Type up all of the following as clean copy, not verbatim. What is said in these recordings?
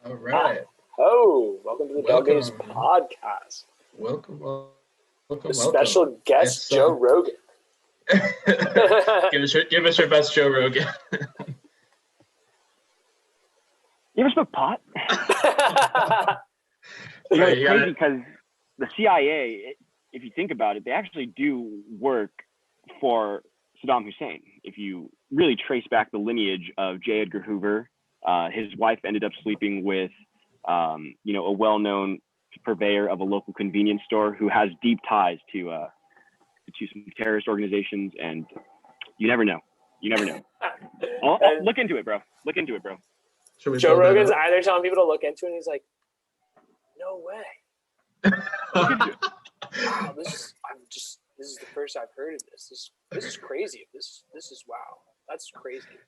All right. Welcome to the Daze podcast. Welcome. Special guest, Joe Rogan. Give us your best Joe Rogan. You ever smoke pot? It's crazy because the CIA, if you think about it, they actually do work for Saddam Hussein. If you really trace back the lineage of J. Edgar Hoover, his wife ended up sleeping with, a well-known purveyor of a local convenience store who has deep ties to some terrorist organizations, and you never know. I'll look into it, bro. Joe Rogan's either telling people to look into it, and he's like, "No way." Wow, this is the first I've heard of this. This is crazy. This is wow. That's crazy.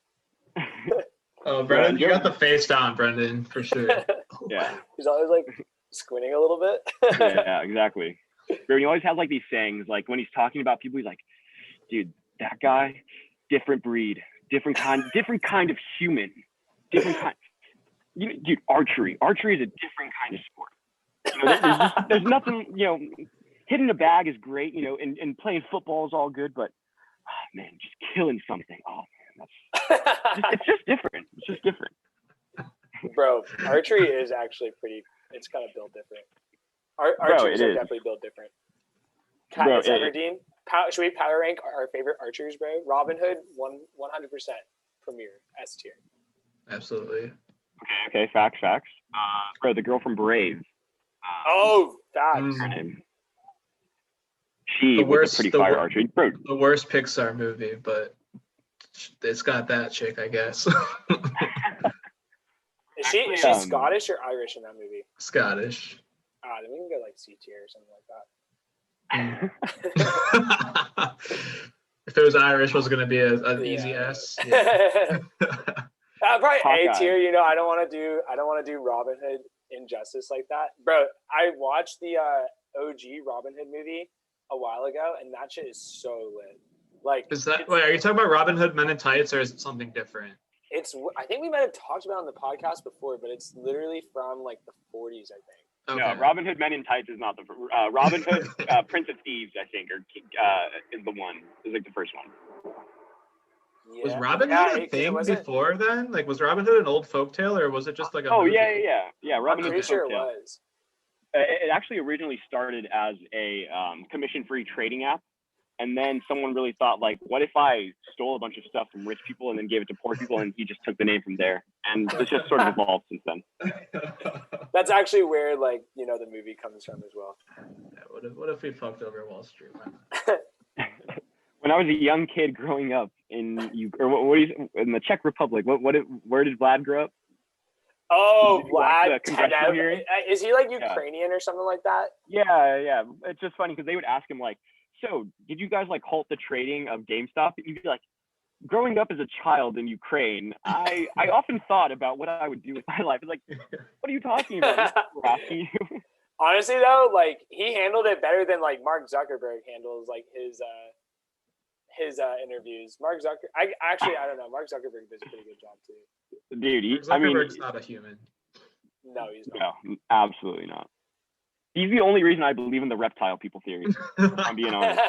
Oh, Brendan, you got the face down, Brendan, for sure. Yeah. He's always like squinting a little bit. Yeah, exactly. Bro, he always has like these sayings, like when he's talking about people, he's like, dude, that guy, different breed, different kind of human, different kind. Dude, archery is a different kind of sport. There's nothing, hitting a bag is great, and playing football is all good, but man, just killing something. Oh man, it's just different. Bro, archery is actually it's kind of built different. Archers are definitely built different. Katniss Everdeen. Should we power rank our favorite archers, bro? Robin Hood, 100% premier S tier. Absolutely. Okay, facts. Bro, the girl from Brave. Facts. Her name. She was a pretty fire archer. Bro. The worst Pixar movie, but it's got that chick, I guess. Is she Scottish or Irish in that movie? Scottish. Then we can go like C tier or something like that. If it was Irish, was it going to be an easy S? Yeah. Probably A tier. I don't want to do Robin Hood injustice like that, bro. I watched the OG Robin Hood movie a while ago, and that shit is so lit. Like, are you talking about Robin Hood Men in Tights, or is it something different? I think we might have talked about it on the podcast before, but it's literally from like the 40s, I think. Okay. No, Robin Hood Men in Tights is not the Robin Hood Prince of Thieves, I think, or is the one. Is like the first one. Yeah. Was Robin Hood a thing before then? Like, was Robin Hood an old folktale, or was it just like a movie? Yeah. Robin Hood. I'm pretty sure it was. It actually originally started as a commission-free trading app, and then someone really thought, like, what if I stole a bunch of stuff from rich people and then gave it to poor people, and he just took the name from there, and it's just sort of evolved since then. That's actually where, like, the movie comes from as well. Yeah, what if we fucked over Wall Street? When I was a young kid growing up in the Czech Republic, where did Vlad grow up? Oh, Vlad. Is he like Ukrainian or something like that? Yeah. It's just funny because they would ask him, like, so did you guys like halt the trading of GameStop? And you'd be like, growing up as a child in Ukraine, I often thought about what I would do with my life. It's like, what are you talking about? We're asking you. Honestly, though, like, he handled it better than like Mark Zuckerberg handles like his interviews. I don't know. Mark Zuckerberg does a pretty good job too. Dude, Zuckerberg's not a human. No, he's not. No, absolutely not. He's the only reason I believe in the reptile people theory. I'm being honest.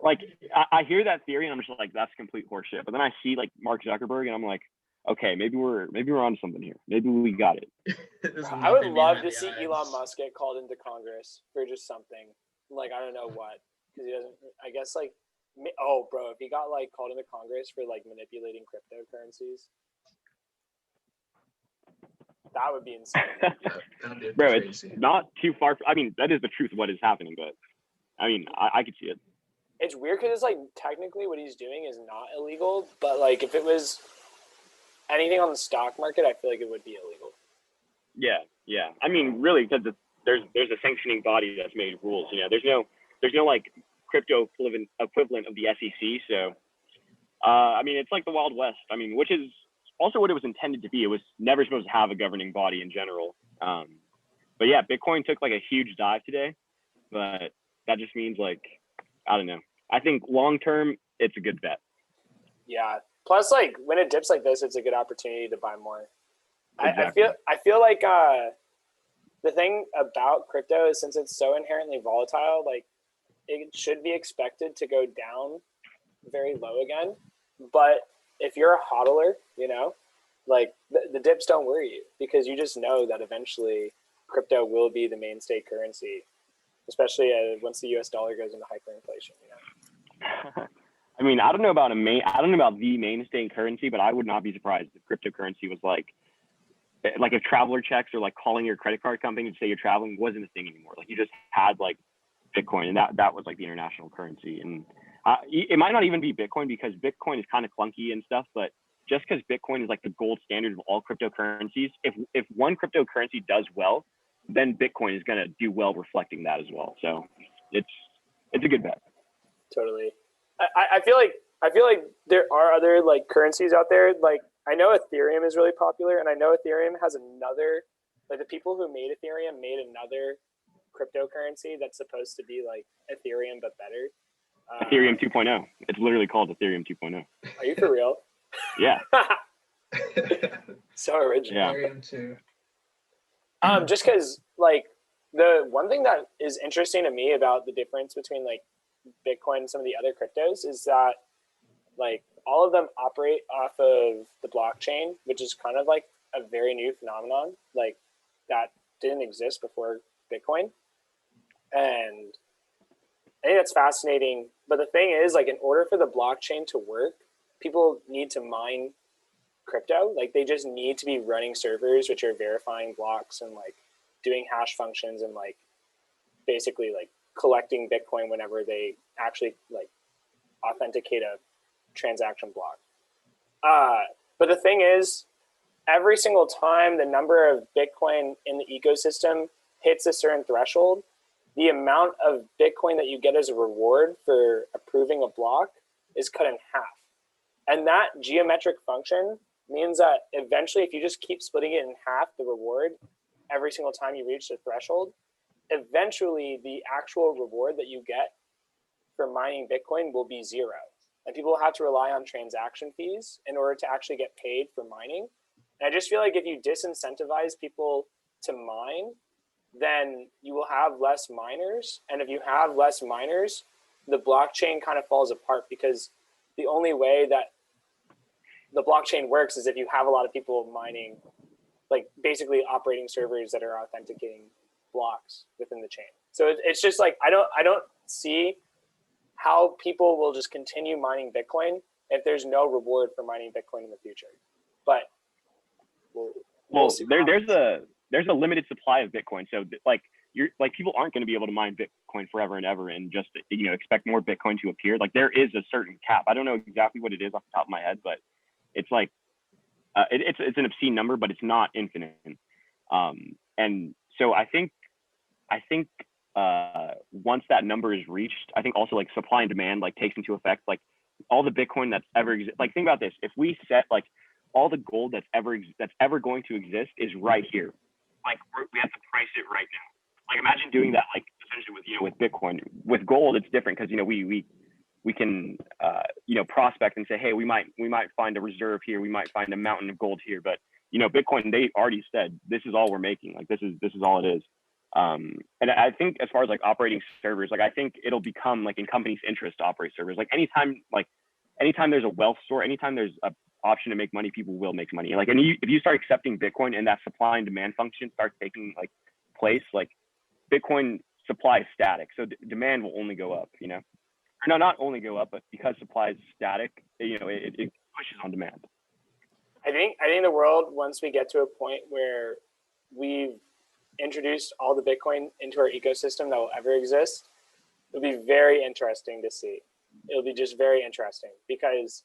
Like, I hear that theory and I'm just like, that's complete horseshit. But then I see like Mark Zuckerberg and I'm like, okay, maybe we're on something here. Maybe we got it. I would love to see Elon Musk get called into Congress for just something. Like, I don't know what, because he doesn't. I guess like, bro, if he got like called into Congress for like manipulating cryptocurrencies. That would be insane. Bro, it's not too far. I mean, that is the truth of what is happening, but I mean, I could see it. It's weird because it's like technically what he's doing is not illegal, but like if it was anything on the stock market, I feel like it would be illegal. Yeah. I mean, really, because there's a sanctioning body that's made rules. There's no like crypto equivalent of the SEC. So, I mean, it's like the Wild West. I mean, which is also what it was intended to be. It was never supposed to have a governing body in general. But yeah, Bitcoin took like a huge dive today, but that just means like, I don't know. I think long-term, it's a good bet. Yeah. Plus, like when it dips like this, it's a good opportunity to buy more. Exactly. I feel like the thing about crypto is since it's so inherently volatile, like it should be expected to go down very low again. But if you're a hodler, like the dips don't worry you because you just know that eventually crypto will be the mainstay currency, especially once the US dollar goes into hyperinflation. I mean, I don't know about the mainstay currency, but I would not be surprised if cryptocurrency was like if traveler checks or like calling your credit card company to say you're traveling wasn't a thing anymore. Like you just had like Bitcoin, and that was like the international currency. And it might not even be Bitcoin because Bitcoin is kind of clunky and stuff, but just because Bitcoin is like the gold standard of all cryptocurrencies, if one cryptocurrency does well, then Bitcoin is going to do well reflecting that as well. So it's a good bet. Totally. I feel like there are other like currencies out there. Like I know Ethereum is really popular, and I know Ethereum has another, like the people who made Ethereum made another cryptocurrency that's supposed to be like Ethereum but better. Ethereum 2.0. It's literally called Ethereum 2.0. Are you for real? Yeah. So original. Yeah. Ethereum 2. Just because like the one thing that is interesting to me about the difference between like Bitcoin and some of the other cryptos is that like all of them operate off of the blockchain, which is kind of like a very new phenomenon, like that didn't exist before Bitcoin. And I think that's fascinating. But the thing is, like, in order for the blockchain to work, people need to mine crypto. Like, they just need to be running servers, which are verifying blocks and like doing hash functions and like basically like collecting Bitcoin whenever they actually like authenticate a transaction block. But the thing is, every single time the number of Bitcoin in the ecosystem hits a certain threshold, the amount of Bitcoin that you get as a reward for approving a block is cut in half. And that geometric function means that eventually, if you just keep splitting it in half, the reward, every single time you reach the threshold, eventually the actual reward that you get for mining Bitcoin will be zero. And people will have to rely on transaction fees in order to actually get paid for mining. And I just feel like if you disincentivize people to mine, then you will have less miners. And if you have less miners, the blockchain kind of falls apart because the only way that the blockchain works is if you have a lot of people mining, like basically operating servers that are authenticating blocks within the chain. So it's just like, I don't see how people will just continue mining Bitcoin if there's no reward for mining Bitcoin in the future. But well there's a limited supply of Bitcoin. So like people aren't going to be able to mine Bitcoin forever and ever and just expect more Bitcoin to appear. Like there is a certain cap. I don't know exactly what it is off the top of my head, but it's like it's an obscene number, but it's not infinite. And so I think once that number is reached, I think also like supply and demand like takes into effect, like all the Bitcoin that's ever like think about this. If we set like all the gold that's ever going to exist is right here, like we have to price it right now. Like imagine doing that like essentially with Bitcoin. With gold, it's different because we can prospect and say, hey, we might find a reserve here, we might find a mountain of gold here, but Bitcoin, they already said this is all we're making, like this is all it is. And I think as far as like operating servers, like I think it'll become like in companies' interest to operate servers. Like anytime there's a wealth store, anytime there's a option to make money, people will make money. Like, and if you start accepting Bitcoin and that supply and demand function starts taking like place, like Bitcoin supply is static, so demand will only go up. Or no, not only go up, but because supply is static, it pushes on demand. I think the world, once we get to a point where we've introduced all the Bitcoin into our ecosystem that will ever exist, it'll be very interesting to see. It'll be just very interesting because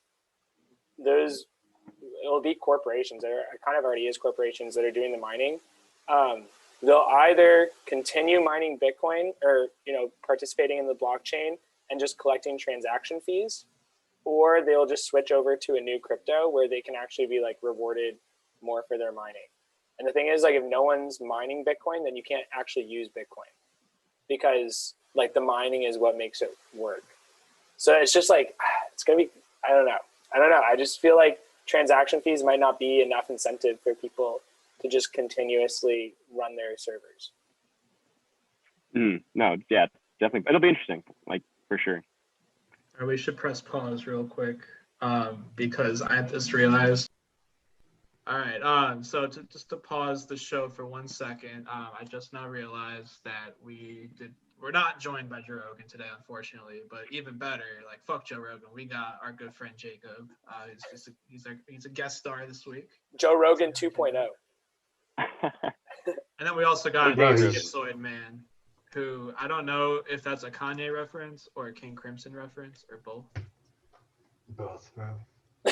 it'll be corporations that are kind of already is corporations that are doing the mining. They'll either continue mining Bitcoin or participating in the blockchain and just collecting transaction fees, or they'll just switch over to a new crypto where they can actually be like rewarded more for their mining. And the thing is, like, if no one's mining Bitcoin, then you can't actually use Bitcoin because like the mining is what makes it work. So it's just like, it's going to be, I don't know. I just feel like transaction fees might not be enough incentive for people to just continuously run their servers. No, yeah, definitely. It'll be interesting, like for sure. We should press pause real quick because I just realized. All right, so just to pause the show for 1 second, I just now realized that we're not joined by Joe Rogan today, unfortunately, but even better, like fuck Joe Rogan, we got our good friend Jacob. He's a guest star this week. Joe Rogan 2.0. And then we also got Bro, Schizoid Man, who I don't know if that's a Kanye reference or a King Crimson reference or both. Both, bro.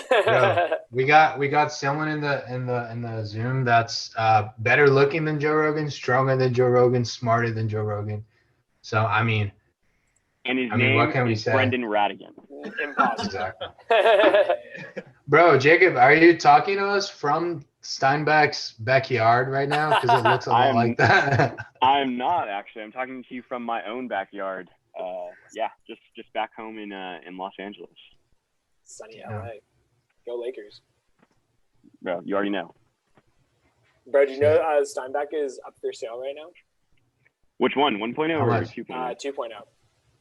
Bro, we got someone in the Zoom that's better looking than Joe Rogan, stronger than Joe Rogan, smarter than Joe Rogan. So I mean, what can we say? Brendan Radigan. Impossible. Exactly. Bro, Jacob, are you talking to us from Steinbeck's backyard right now? Because it looks a lot like that. I'm not actually. I'm talking to you from my own backyard. Just back home in Los Angeles. Sunny LA. Go Lakers. Bro, you already know. Bro, do you know Steinbeck is up for sale right now? Which one? 1.0 or 2.0? 2.0.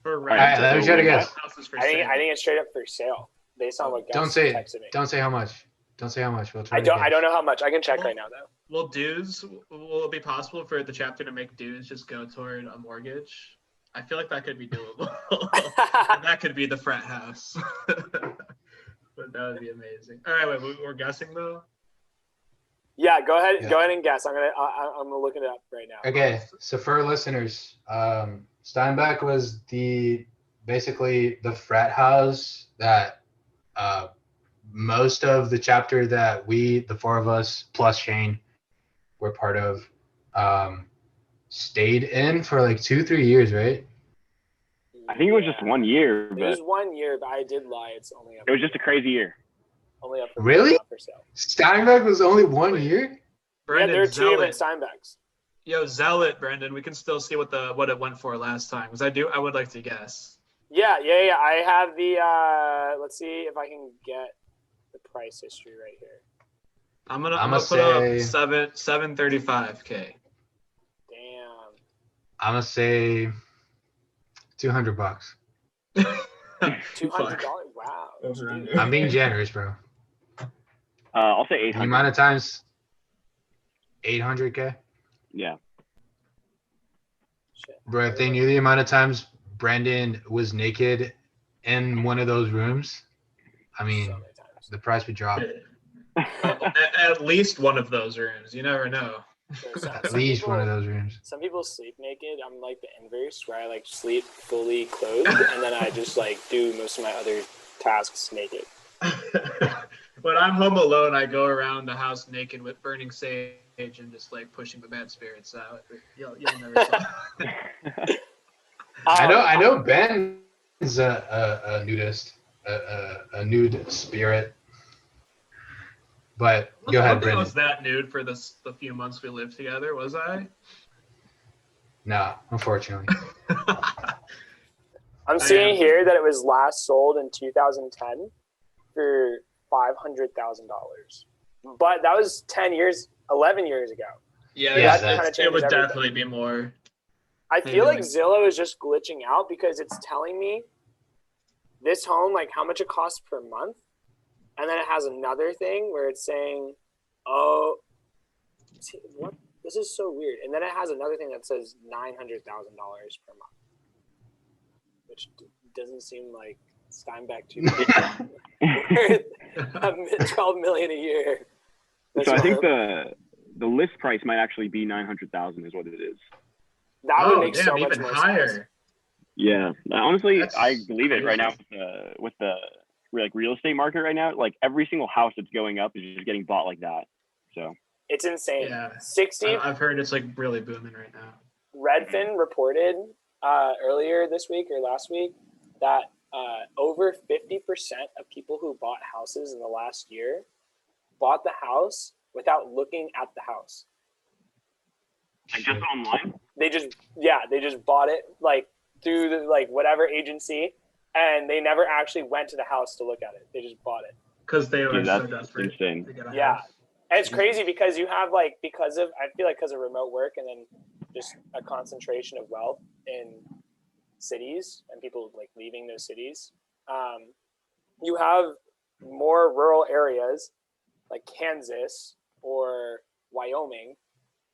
For All right, let me try to guess. I think it's straight up for sale based on what Gus texted me. Don't say how much. Don't say how much. We'll try. I don't know how much. I can check right now though. Will it be possible for the chapter to make dues just go toward a mortgage? I feel like that could be doable. And that could be the frat house. But that would be amazing. All right, wait, we're guessing though. Yeah, go ahead. Yeah. Go ahead and guess. I'm gonna look it up right now. Okay, so for our listeners, Steinbeck was basically the frat house that most of the chapter that the four of us plus Shane were part of stayed in for like 2-3 years, right? I think it was just 1 year. It was 1 year, but I did lie. It's only up. It was just a crazy year. Only up for really? For sale. Steinbeck was only 1 year? Brendan, yeah, there are 2 different Steinbecks. Yo, Zealot, Brendan. We can still see what it went for last time. Because I would like to guess. Yeah. I have the let's see if I can get the price history right here. I'm gonna put up $735K. Damn. I'm gonna say $200. $200? Wow. I'm being generous, bro. I'll say 800. The amount of times 800K? Yeah. Shit. Bro, if they knew the amount of times Brendan was naked in one of those rooms, I mean, the price would drop. At least one of those rooms. You never know. At least one of those rooms. Some people sleep naked. I'm like the inverse, where I like sleep fully clothed, and then I just like do most of my other tasks naked. When I'm home alone, I go around the house naked with burning sage and just like pushing the bad spirits out. You'll never saw. I know Ben is a nudist, a nude spirit. But go ahead, Brendan. I was that nude for the few months we lived together, was I? No, unfortunately. I'm seeing here that it was last sold in 2010 for $500,000. But that was 11 years ago. Yeah, it would definitely be more. I feel like Zillow is just glitching out because it's telling me this home, like how much it costs per month. And then it has another thing where it's saying, oh, what? This is so weird. And then it has another thing that says $900,000 per month, which doesn't seem like Steinbeck too much. $12 million a year. So I think the list price might actually be $900,000 is what it is. That would make so much more higher. sense. Yeah, honestly, I believe it right now with the like real estate market right now. Like every single house that's going up is just getting bought like that. So it's insane. Yeah, 60. I've heard it's like really booming right now. Redfin reported earlier this week or last week that over 50% of people who bought houses in the last year bought the house without looking at the house. Like just online? They just bought it like through the like whatever agency, and they never actually went to the house to look at it. They just bought it. Because they were so desperate. Insane. To get a yeah. house. And it's crazy because you have I feel like because of remote work and then just a concentration of wealth in cities and people like leaving those cities, you have more rural areas like Kansas or Wyoming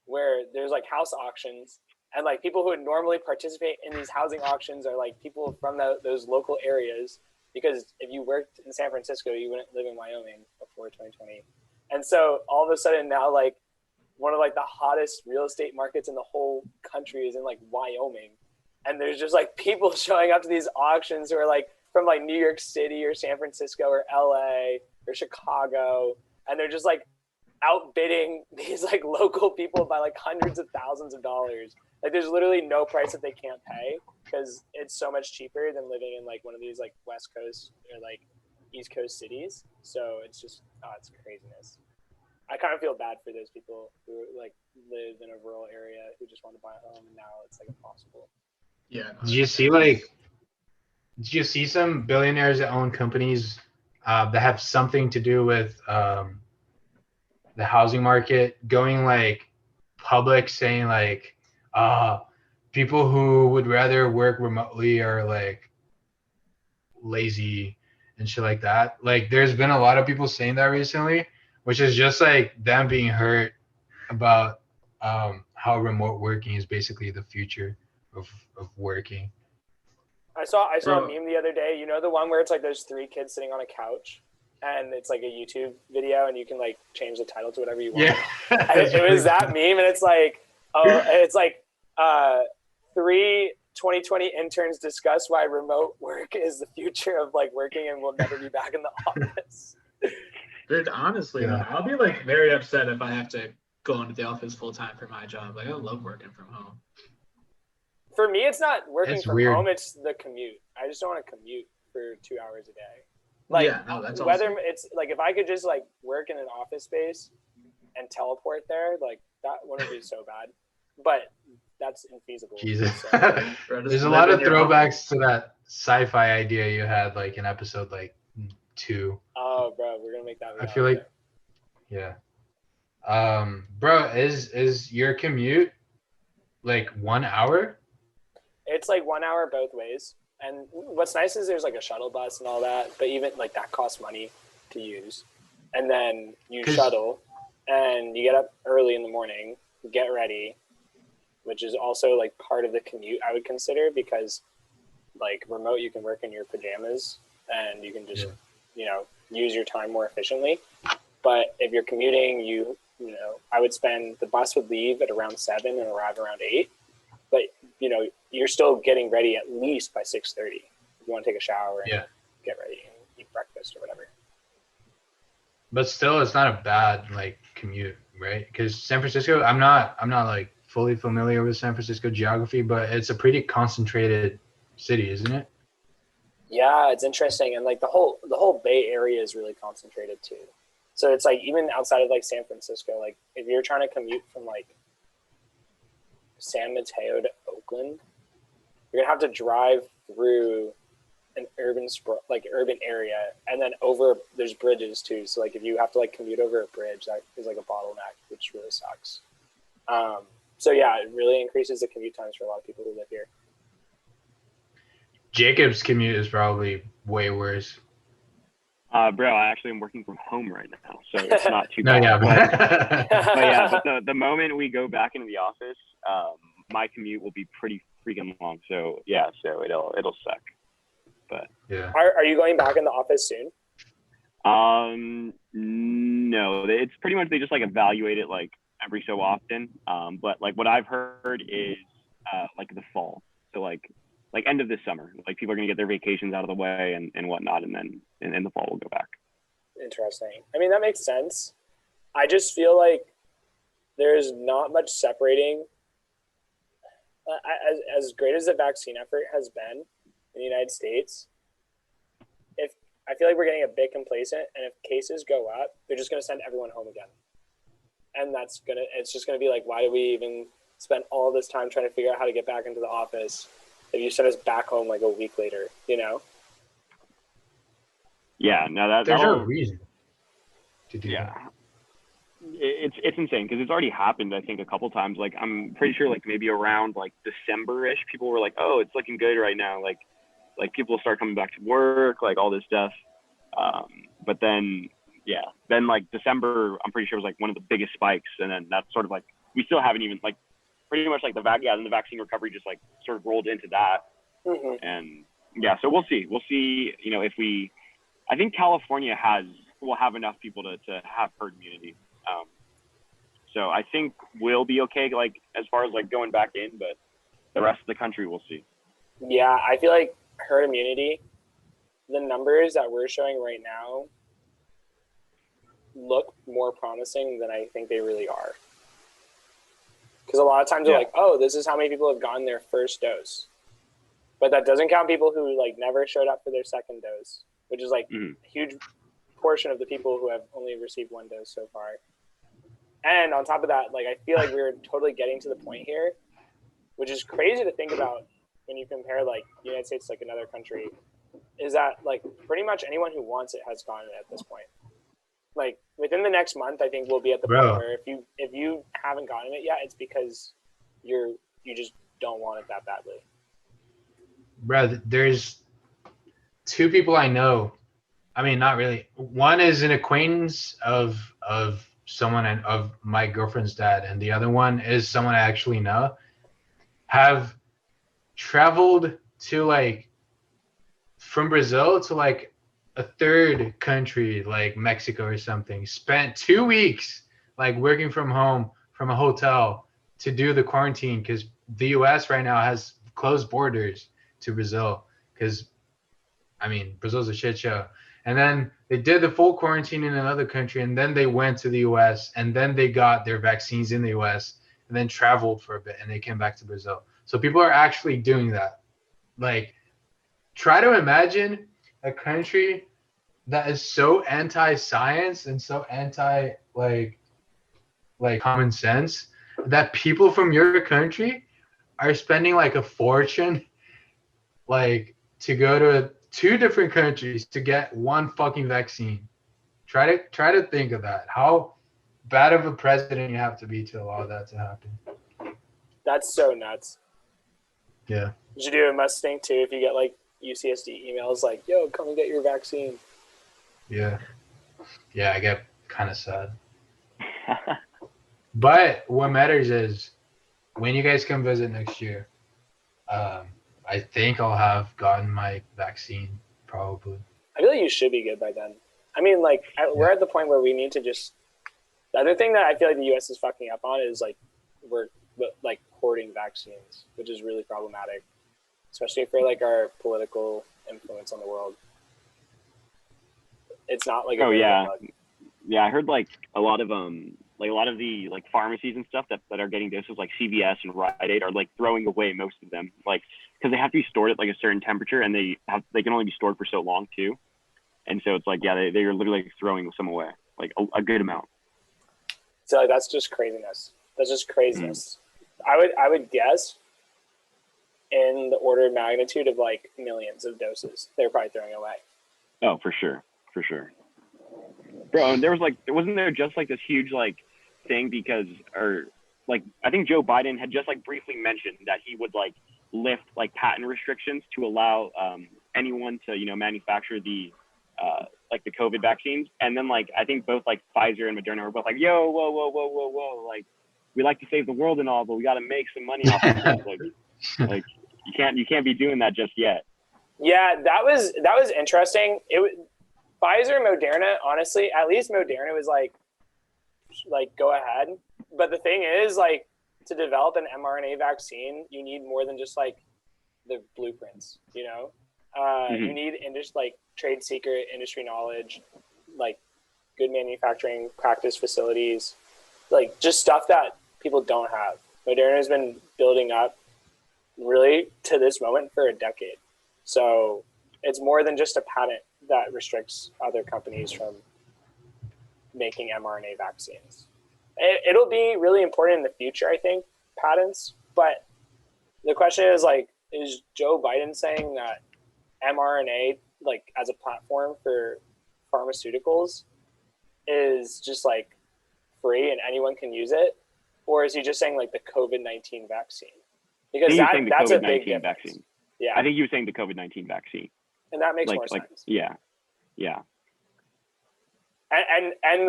where there's like house auctions, and like people who would normally participate in these housing auctions are like people from those local areas, because if you worked in San Francisco, you wouldn't live in Wyoming before 2020. And so all of a sudden now, like one of like the hottest real estate markets in the whole country is in like Wyoming. And there's just like people showing up to these auctions who are like from like New York City or San Francisco or LA or Chicago. And they're just like outbidding these like local people by like hundreds of thousands of dollars. Like there's literally no price that they can't pay because it's so much cheaper than living in like one of these like West Coast or like East Coast cities. So it's just, it's craziness. I kind of feel bad for those people who like live in a rural area who just want to buy a home, and now it's like impossible. Yeah. Did you see some billionaires that own companies that have something to do with the housing market going like public, saying like people who would rather work remotely are like lazy and shit like that? Like there's been a lot of people saying that recently, which is just like them being hurt about how remote working is basically the future of working. I saw a meme the other day, you know, the one where it's like those three kids sitting on a couch and it's like a YouTube video and you can like change the title to whatever you want. Yeah. It was that meme, and it's like, three 2020 interns discuss why remote work is the future of like working and we'll never be back in the office. Dude, honestly, Yeah. I'll be like very upset if I have to go into the office full time for my job. Like I love working from home. For me, it's not working from weird. home, it's the commute. I just don't want to commute for 2 hours a day. Like, yeah, no, that's whether awesome. it's like if I could just like work in an office space and teleport there, like that wouldn't be so bad. But that's infeasible. Jesus. So, There's a lot of throwbacks to that sci-fi idea you had like in episode like 2. oh, bro, we're gonna make that. I feel like, yeah. Bro, is your commute like 1 hour? It's like 1 hour both ways. And what's nice is there's like a shuttle bus and all that, but even like that costs money to use. And then you shuttle and you get up early in the morning, get ready, which is also like part of the commute I would consider, because like remote, you can work in your pajamas and you can just, use your time more efficiently. But if you're commuting, I would spend, the bus would leave at around 7 and arrive around 8. But, you're still getting ready at least by 6:30. If you want to take a shower and get ready and eat breakfast or whatever. But still, it's not a bad like commute, right? Because San Francisco, I'm not like fully familiar with San Francisco geography, but it's a pretty concentrated city, isn't it? Yeah, it's interesting, and like the whole Bay Area is really concentrated too. So it's like even outside of like San Francisco, like if you're trying to commute from like San Mateo to Oakland, you're gonna have to drive through an urban area, and then over there's bridges too. So like if you have to like commute over a bridge, that is like a bottleneck, which really sucks. So yeah, it really increases the commute times for a lot of people who live here. Jacob's commute is probably way worse. Bro, I actually am working from home right now, so it's not too bad. But the moment we go back into the office, my commute will be pretty freaking long. So yeah, so it'll suck. But yeah. Are you going back in the office soon? No, it's pretty much they just like evaluate it like every so often. But like what I've heard is like the fall. So like end of this summer, like people are gonna get their vacations out of the way and whatnot, and then in the fall we'll go back. Interesting. I mean, that makes sense. I just feel like there's not much separating. As great as the vaccine effort has been in the United States, I feel like we're getting a bit complacent, and if cases go up, they're just gonna send everyone home again, and it's just gonna be like, why do we even spend all this time trying to figure out how to get back into the office if you send us back home like a week later, Yeah, no, there's no reason to do that. it's insane because it's already happened, I think, a couple times. Like, I'm pretty sure, like, maybe around, like, December-ish, people were like, oh, it's looking good right now. Like people start coming back to work, like, all this stuff. But then, like, December, I'm pretty sure was, like, one of the biggest spikes. And then that's sort of, like, we still haven't even, like, pretty much, like, then the vaccine recovery just, like, sort of rolled into that. Mm-hmm. And, yeah, so we'll see. We'll see, you know, I think California will have enough people to have herd immunity. So I think we'll be okay, like, as far as, like, going back in, but the rest of the country, we'll see. Yeah, I feel like herd immunity, the numbers that we're showing right now look more promising than I think they really are. Because a lot of times they're like, oh, this is how many people have gotten their first dose. But that doesn't count people who, like, never showed up for their second dose, which is, like, a huge portion of the people who have only received one dose so far. And on top of that, like, I feel like we're totally getting to the point here, which is crazy to think about when you compare, like, the United States to, like, another country, is that, like, pretty much anyone who wants it has gotten it at this point. Like, within the next month, I think we'll be at the point where if you haven't gotten it yet, it's because you just don't want it that badly. Bro, there's two people I know. I mean, not really. One is an acquaintance of someone of my girlfriend's dad, and the other one is someone I actually know. Have traveled to, like, from Brazil to, like, a third country, like Mexico or something. Spent 2 weeks, like, working from home from a hotel to do the quarantine because the U.S. right now has closed borders to Brazil because, I mean, Brazil's a shit show. And then they did the full quarantine in another country, and then they went to the U.S., and then they got their vaccines in the U.S., and then traveled for a bit, and they came back to Brazil. So people are actually doing that. Like, try to imagine a country that is so anti-science and so anti, like common sense that people from your country are spending, like, a fortune, like, to go to 2 different countries to get one fucking vaccine. Try to think of that. How bad of a president you have to be to allow that to happen. That's so nuts. Yeah. You should do a must think too if you get, like, UCSD emails like, yo, come and get your vaccine. Yeah. Yeah, I get kind of sad. But what matters is when you guys come visit next year, I think I'll have gotten my vaccine, probably. I feel like you should be good by then. I mean, like, we're at the point where we need to just... The other thing that I feel like the U.S. is fucking up on is, like, we're, like, hoarding vaccines, which is really problematic, especially for, like, our political influence on the world. It's not, like... Yeah, I heard, like, a lot of the, like, pharmacies and stuff that are getting doses, like CVS and Rite Aid, are, like, throwing away most of them, like, because they have to be stored at, like, a certain temperature, and they can only be stored for so long too, and so it's like, yeah, they are literally, like, throwing some away, like a good amount. So, like, that's just craziness. That's just craziness. I would guess in the order of magnitude of, like, millions of doses they're probably throwing away. Oh, for sure. Bro, and wasn't there just, like, this huge, like, thing I think Joe Biden had just, like, briefly mentioned that he would, like, lift, like, patent restrictions to allow anyone to, you know, manufacture the like, the COVID vaccines. And then, like, I think both, like, Pfizer and Moderna were both like, yo, whoa, like, we like to save the world and all, but we got to make some money off of this. like you can't be doing that just yet. Yeah, that was interesting. Pfizer and Moderna, honestly, at least Moderna was like go ahead. But the thing is, like, to develop an mRNA vaccine, you need more than just, like, the blueprints, you know? You need trade secret industry knowledge, like, good manufacturing practice facilities, like, just stuff that people don't have. Moderna has been building up really to this moment for a decade. So it's more than just a patent that restricts other companies from making mRNA vaccines. It'll be really important in the future, I think, patents. But the question is, like, is Joe Biden saying that mRNA, like, as a platform for pharmaceuticals is just, like, free and anyone can use it, or is he just saying like the COVID-19 vaccine? Because that's a big difference. Vaccine. Yeah, I think he was saying the COVID-19 vaccine, and that makes more sense. Yeah. And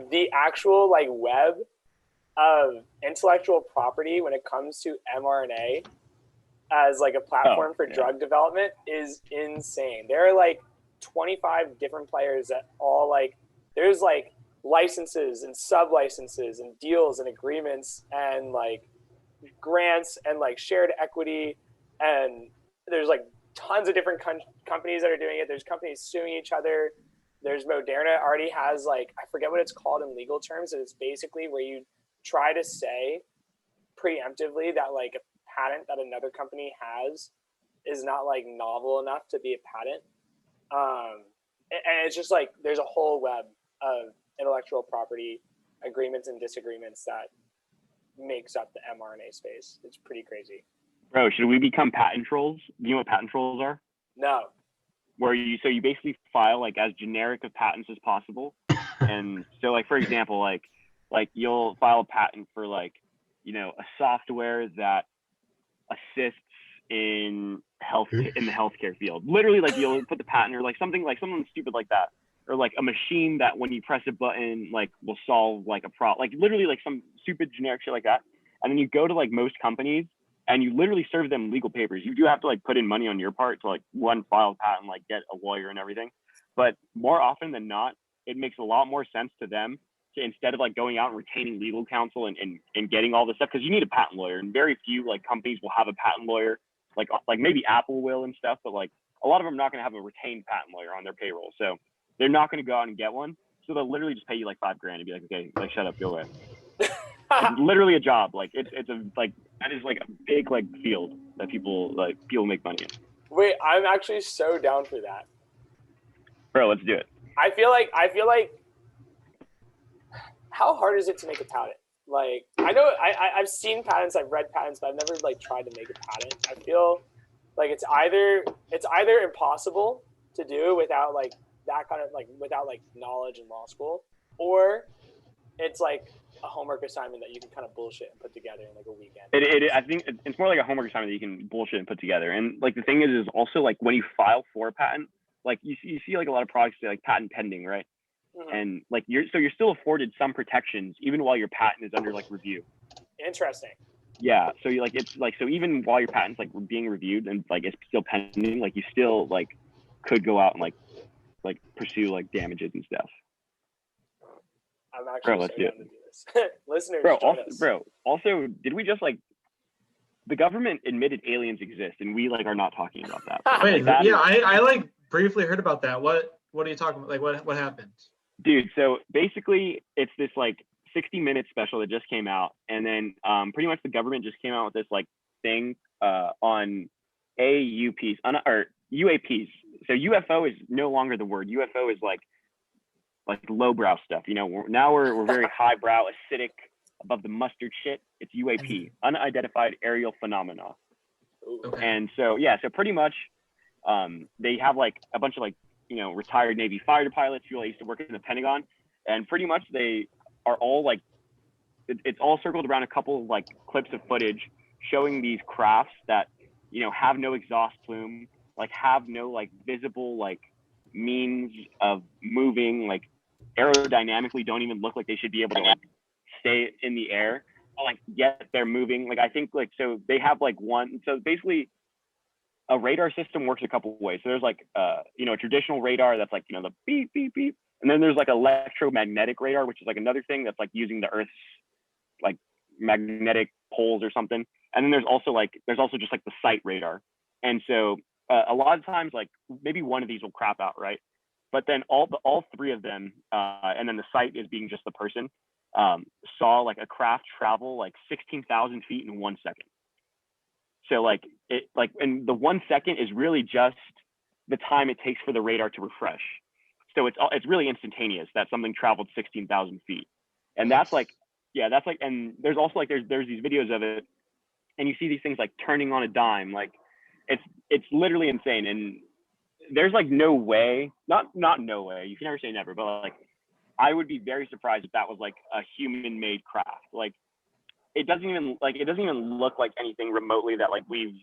the actual like web of intellectual property when it comes to mRNA as like a platform for drug development is insane. There are like 25 different players that all like, there's like licenses and sub licenses and deals and agreements and like grants and like shared equity, and there's like tons of different companies that are doing it. There's companies suing each other. There's Moderna already has like, I forget what it's called in legal terms. It's basically where you try to say preemptively that like a patent that another company has is not like novel enough to be a patent. And it's just like, there's a whole web of intellectual property agreements and disagreements that makes up the mRNA space. It's pretty crazy. Bro, should we become patent trolls? Do you know what patent trolls are? No. Where you basically file like as generic of patents as possible. And so like, for example, like you'll file a patent for like, you know, a software that assists in the healthcare field. Literally, like you'll put the patent or like something stupid like that. Or like a machine that when you press a button, like will solve like a problem, like literally like some stupid generic shit like that. And then you go to like most companies and you literally serve them legal papers. You do have to like put in money on your part to like file a patent, like get a lawyer and everything. But more often than not, it makes a lot more sense to them to, instead of like going out and retaining legal counsel and getting all this stuff, because you need a patent lawyer, and very few like companies will have a patent lawyer, like maybe Apple will and stuff, but like a lot of them are not going to have a retained patent lawyer on their payroll. So they're not going to go out and get one. So they'll literally just pay you like $5,000 and be like, okay, like shut up, go away. It's literally a job. Like it's a like that is like a big like field that people make money in. Wait, I'm actually so down for that. Bro, let's do it. I feel like how hard is it to make a patent? Like I know I've seen patents, I've read patents, but I've never like tried to make a patent. I feel like it's either impossible to do without like that kind of like without like knowledge in law school, or it's like a homework assignment that you can kind of bullshit and put together in like a weekend. I think it's more like a homework assignment that you can bullshit and put together. And like the thing is also like when you file for a patent, like you see like a lot of products say like patent pending, right? Mm-hmm. And like you're still afforded some protections even while your patent is under like review. Interesting. Yeah, so you like it's like so even while your patent's like being reviewed and like it's still pending, like you still like could go out and like pursue like damages and stuff. I'm actually let's do it. Listeners, also, did we just like the government admitted aliens exist and we like are not talking about that? Wait, like, I like briefly heard about that. What are you talking about? Like what happened? Dude, so basically it's this like 60-minute special that just came out, and then pretty much the government just came out with this like thing on AUPs or UAPs. So UFO is no longer the word. UFO is like lowbrow stuff. You know, we're very highbrow, acidic, above the mustard shit. It's UAP, unidentified aerial phenomena. Okay. And so so pretty much they have like a bunch of like, you know, retired Navy fighter pilots who used to work in the Pentagon, and pretty much they are all like it's all circled around a couple of like clips of footage showing these crafts that, you know, have no exhaust plume, like have no like visible like means of moving, like aerodynamically don't even look like they should be able to like stay in the air, like yet they're moving. Like I think like so they have like one, so basically a radar system works a couple of ways. So there's like you know, a traditional radar that's like, you know, the beep beep beep, and then there's like electromagnetic radar, which is like another thing that's like using the Earth's like magnetic poles or something. And then there's also just like the sight radar. And so a lot of times like maybe one of these will crap out, right? But then all three of them, and then the sight is being just the person, saw like a craft travel like 16,000 feet in 1 second. So like it like, and the 1 second is really just the time it takes for the radar to refresh. So it's really instantaneous that something traveled 16,000 feet. And that's like, and there's also like, there's these videos of it, and you see these things like turning on a dime. Like it's literally insane. And there's like no way, not no way, you can never say never, but like, I would be very surprised if that was like a human-made craft. Like it doesn't even look like anything remotely that like we've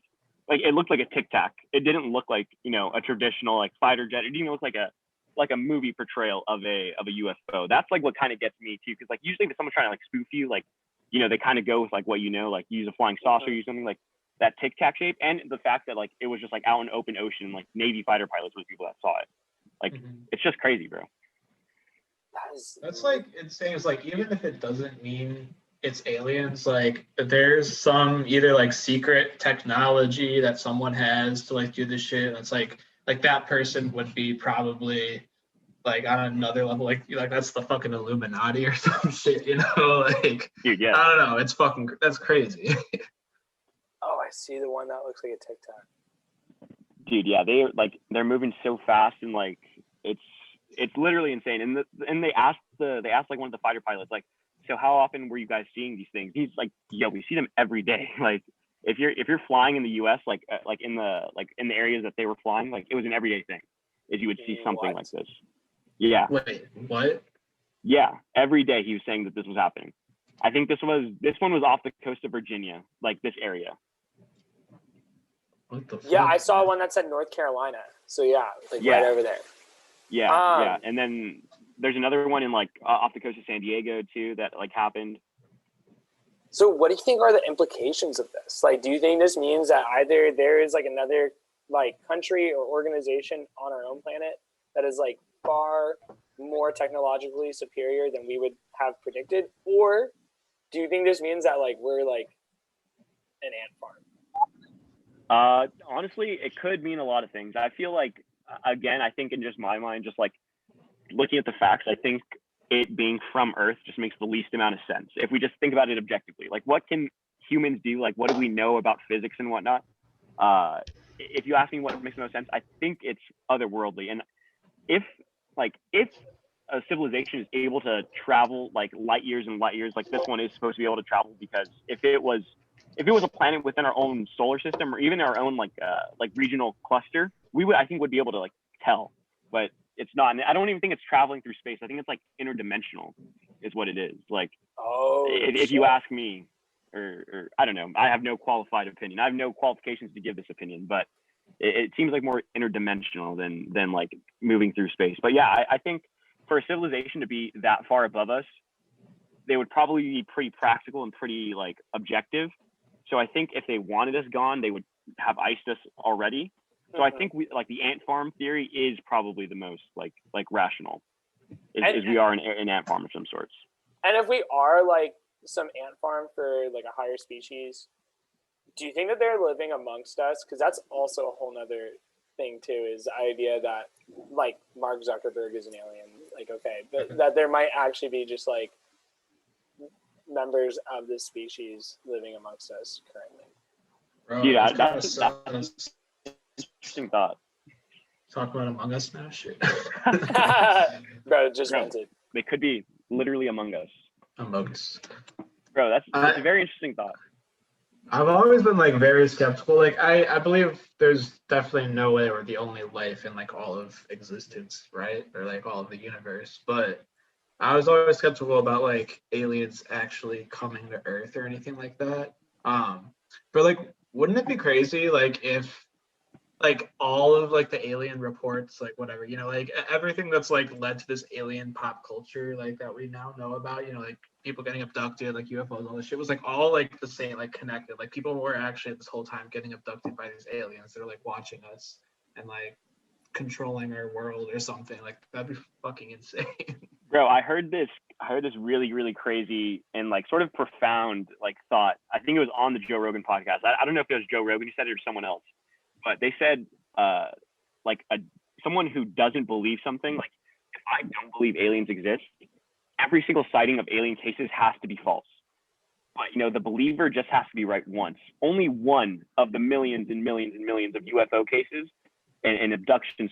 like. It looked like a Tic Tac. It didn't look like, you know, a traditional like fighter jet. It didn't even look like a movie portrayal of a UFO. That's like what kind of gets me too, because like usually if someone's trying to like spoof you, like, you know, they kind of go with like what, you know, like use a flying saucer, use something like that Tic Tac shape, and the fact that like it was just like out in open ocean, like Navy fighter pilots were the people that saw it. Like it's just crazy, bro. That's like insane. It's like, even if it doesn't mean it's aliens, like there's some either like secret technology that someone has to like do this shit. That's like that person would be probably like on another level, like that's the fucking Illuminati or some shit, you know? Like, dude, yeah. I don't know. It's fucking, that's crazy. Oh, I see the one that looks like a Tic Tac. Dude, yeah, they're moving so fast, and like it's literally insane. And they asked like one of the fighter pilots, like, so how often were you guys seeing these things? He's like, yo, we see them every day. Like if you're flying in the US, like in the areas that they were flying, like it was an everyday thing, is you would see something like this. Yeah. Wait, what? Yeah, every day he was saying that this was happening. I think this one was off the coast of Virginia, like this area. What the fuck? Yeah, I saw one that said North Carolina. So yeah, like right over there. Yeah, yeah. And then there's another one in like off the coast of San Diego too that like happened. So what do you think are the implications of this? Like, do you think this means that either there is like another like country or organization on our own planet that is like far more technologically superior than we would have predicted, or do you think this means that like we're like an ant farm? Honestly, it could mean a lot of things. I feel like, again, I think in just my mind, just like looking at the facts, I think it being from Earth just makes the least amount of sense. If we just think about it objectively, like what can humans do? Like what do we know about physics and whatnot? If you ask me what makes the most sense, I think it's otherworldly. And if a civilization is able to travel like light years and light years, like this one is supposed to be able to travel, because if it was a planet within our own solar system or even our own like regional cluster, I think would be able to like tell, but it's not. And I don't even think it's traveling through space. I think it's like interdimensional is what it is. Like, if you ask me, or I don't know, I have no qualified opinion. I have no qualifications to give this opinion, but it seems like more interdimensional than like moving through space. But yeah, I think for a civilization to be that far above us, they would probably be pretty practical and pretty like objective. So I think if they wanted us gone, they would have iced us already. So I think we like the ant farm theory is probably the most like rational, is we are an ant farm of some sorts. And if we are like some ant farm for like a higher species, do you think that they're living amongst us? Because that's also a whole nother thing too, is the idea that like Mark Zuckerberg is an alien. Like, okay, but that there might actually be just like members of this species living amongst us currently. Bro, yeah, that's an interesting thought. Talk about Among Us now, shit. Bro, just vented. They could be literally among us. Among Us. Bro, that's a very interesting thought. I've always been like very skeptical. Like I believe there's definitely no way we're the only life in like all of existence, right? Or like all of the universe. But I was always skeptical about like aliens actually coming to Earth or anything like that. But like, wouldn't it be crazy like if like all of like the alien reports, like whatever, you know, like everything that's like led to this alien pop culture like that we now know about, you know, like people getting abducted, like UFOs, all this shit was like all like the same, like connected. Like people were actually this whole time getting abducted by these aliens that are like watching us and like controlling our world or something. Like that'd be fucking insane. Bro, I heard this really, really crazy and like sort of profound like thought. I think it was on the Joe Rogan podcast. I don't know if it was Joe Rogan, he said it or someone else, but they said someone who doesn't believe something, like if I don't believe aliens exist, every single sighting of alien cases has to be false. But you know, the believer just has to be right once. Only one of the millions and millions and millions of UFO cases and abduction